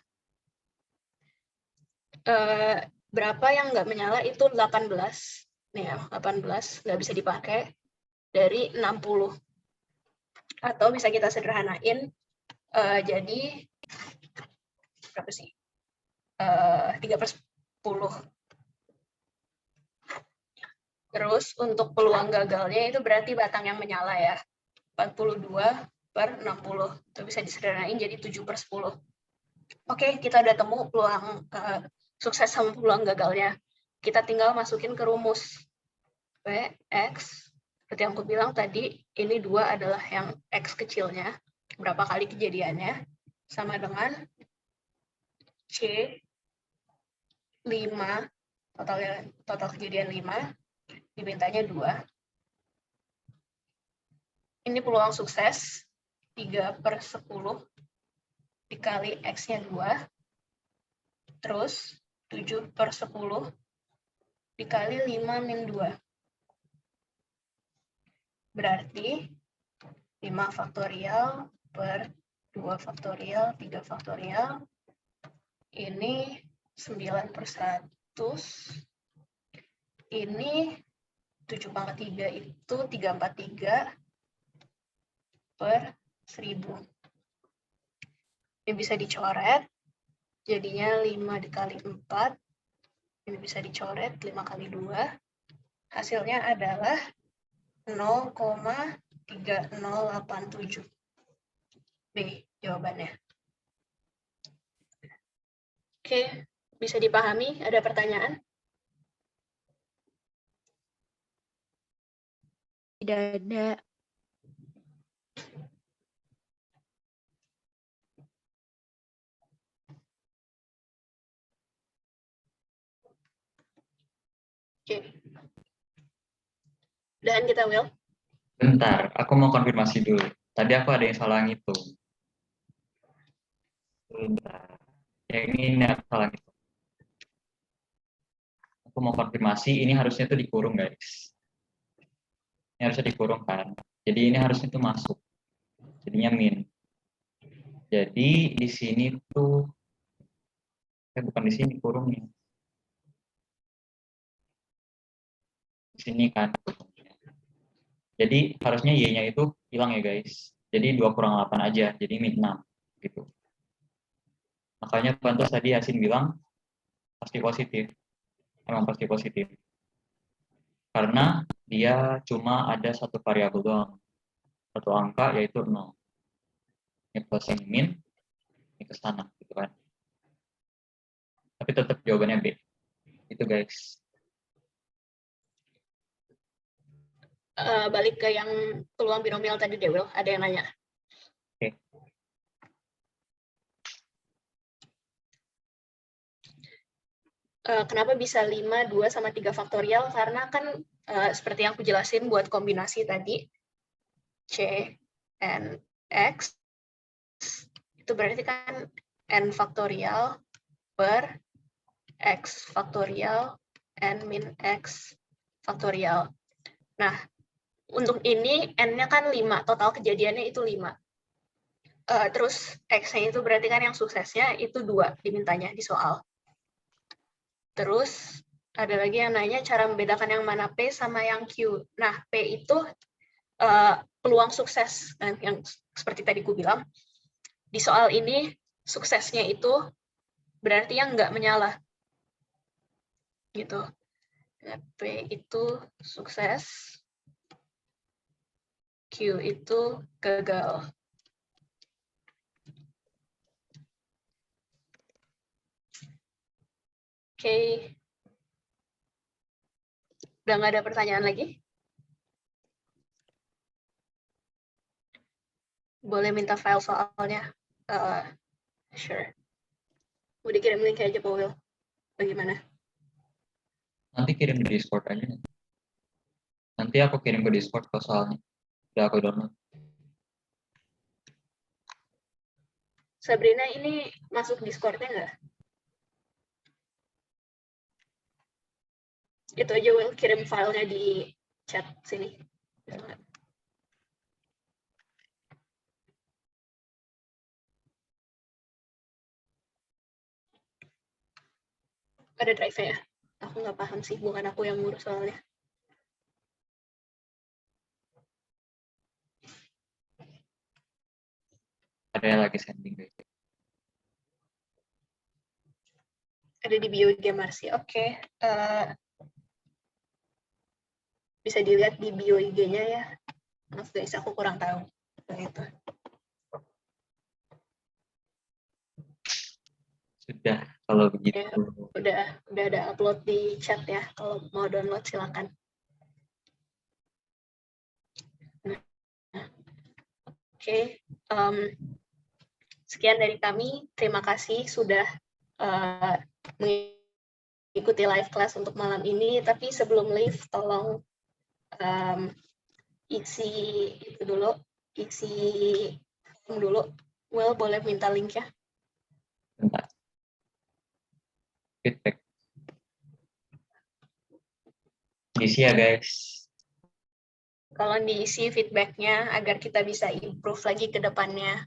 Berapa yang nggak menyala itu 18. Nih ya, 18 nggak bisa dipakai dari 60. Atau bisa kita sederhanain, jadi berapa sih? 3/10. Terus untuk peluang gagalnya itu berarti batang yang menyala ya. 42/60. Itu bisa disederhanain jadi 7/10. Oke, kita udah temu peluang sukses sama peluang gagalnya. Kita tinggal masukin ke rumus. Px, seperti yang aku bilang tadi, ini 2 adalah yang X kecilnya. Berapa kali kejadiannya. Sama dengan C 5, total kejadian 5, dimintanya 2. Ini peluang sukses 3/10 dikali X-nya 2, terus 7/10 dikali 5-2. Berarti 5 faktorial per 2 faktorial, 3 faktorial, ini 9/100, ini 7/3 itu 343 per 1000. Ini bisa dicoret, jadinya 5 dikali 4, ini bisa dicoret 5 kali 2, hasilnya adalah 0,3087. B jawabannya. Oke, bisa dipahami? Ada pertanyaan? Tidak ada. Oke. Dan kita, Will. Bentar, aku mau konfirmasi dulu. Tadi aku ada yang salah ngitung. Bentar. Yang ini aku salah ngitung. Aku mau konfirmasi, ini harusnya tuh dikurung, guys. Ini harusnya dikurung kan. Jadi ini harusnya tuh masuk. Jadinya min. Jadi di sini tuh, bukan di sini kurungnya. Di sini kan. Jadi harusnya Y-nya itu hilang ya guys. Jadi 2 kurang 8 aja, jadi min 6 gitu. Makanya Pantos tadi Yasin bilang pasti positif. Emang pasti positif. Karena dia cuma ada satu variabel doang. Satu angka yaitu 0. Ini plus yang min, ini ke sana gitu kan. Tapi tetap jawabannya B. Itu guys. Balik ke yang peluang binomial tadi deh, Will. Ada yang nanya. Oke. Kenapa bisa 5, 2, sama 3 faktorial? Karena kan seperti yang aku jelasin buat kombinasi tadi, C, N, X, itu berarti kan N faktorial per X faktorial, N min X faktorial. Nah, untuk ini N-nya kan 5, total kejadiannya itu 5. Terus X-nya itu berarti kan yang suksesnya itu 2 dimintanya di soal. Terus ada lagi yang nanya cara membedakan yang mana P sama yang Q. Nah, P itu peluang sukses. Nah, yang seperti tadi ku bilang, di soal ini suksesnya itu berarti yang nggak menyala. Gitu. P itu sukses, Q itu gagal. Oke. Udah nggak ada pertanyaan lagi? Boleh minta file soalnya. Sure. Mau dikirim link aja, Pak Will. Bagaimana? Nanti kirim di Discord aja. Nanti aku kirim ke Discord kalau soalnya. Udah aku download. Sabrina ini masuk Discord-nya nggak? Itu aja, Will. Kirim filenya di chat sini. Ada drive-nya ya? Aku nggak paham sih, bukan aku yang ngurus soalnya. Ada yang lagi sending guys. Ada di bio IG Marsi. Oke. Bisa dilihat di bio IG-nya ya. Maaf guys, aku kurang tahu. Itu. Sudah, kalau begitu. Ya, udah ada upload di chat ya. Kalau mau download silakan. Oke. Sekian dari kami. Terima kasih sudah mengikuti live class untuk malam ini. Tapi sebelum live, tolong isi itu dulu, isi form dulu. Well, boleh minta link ya. Bentar. Feedback. Diisi ya guys. Kalau diisi feedbacknya agar kita bisa improve lagi ke depannya.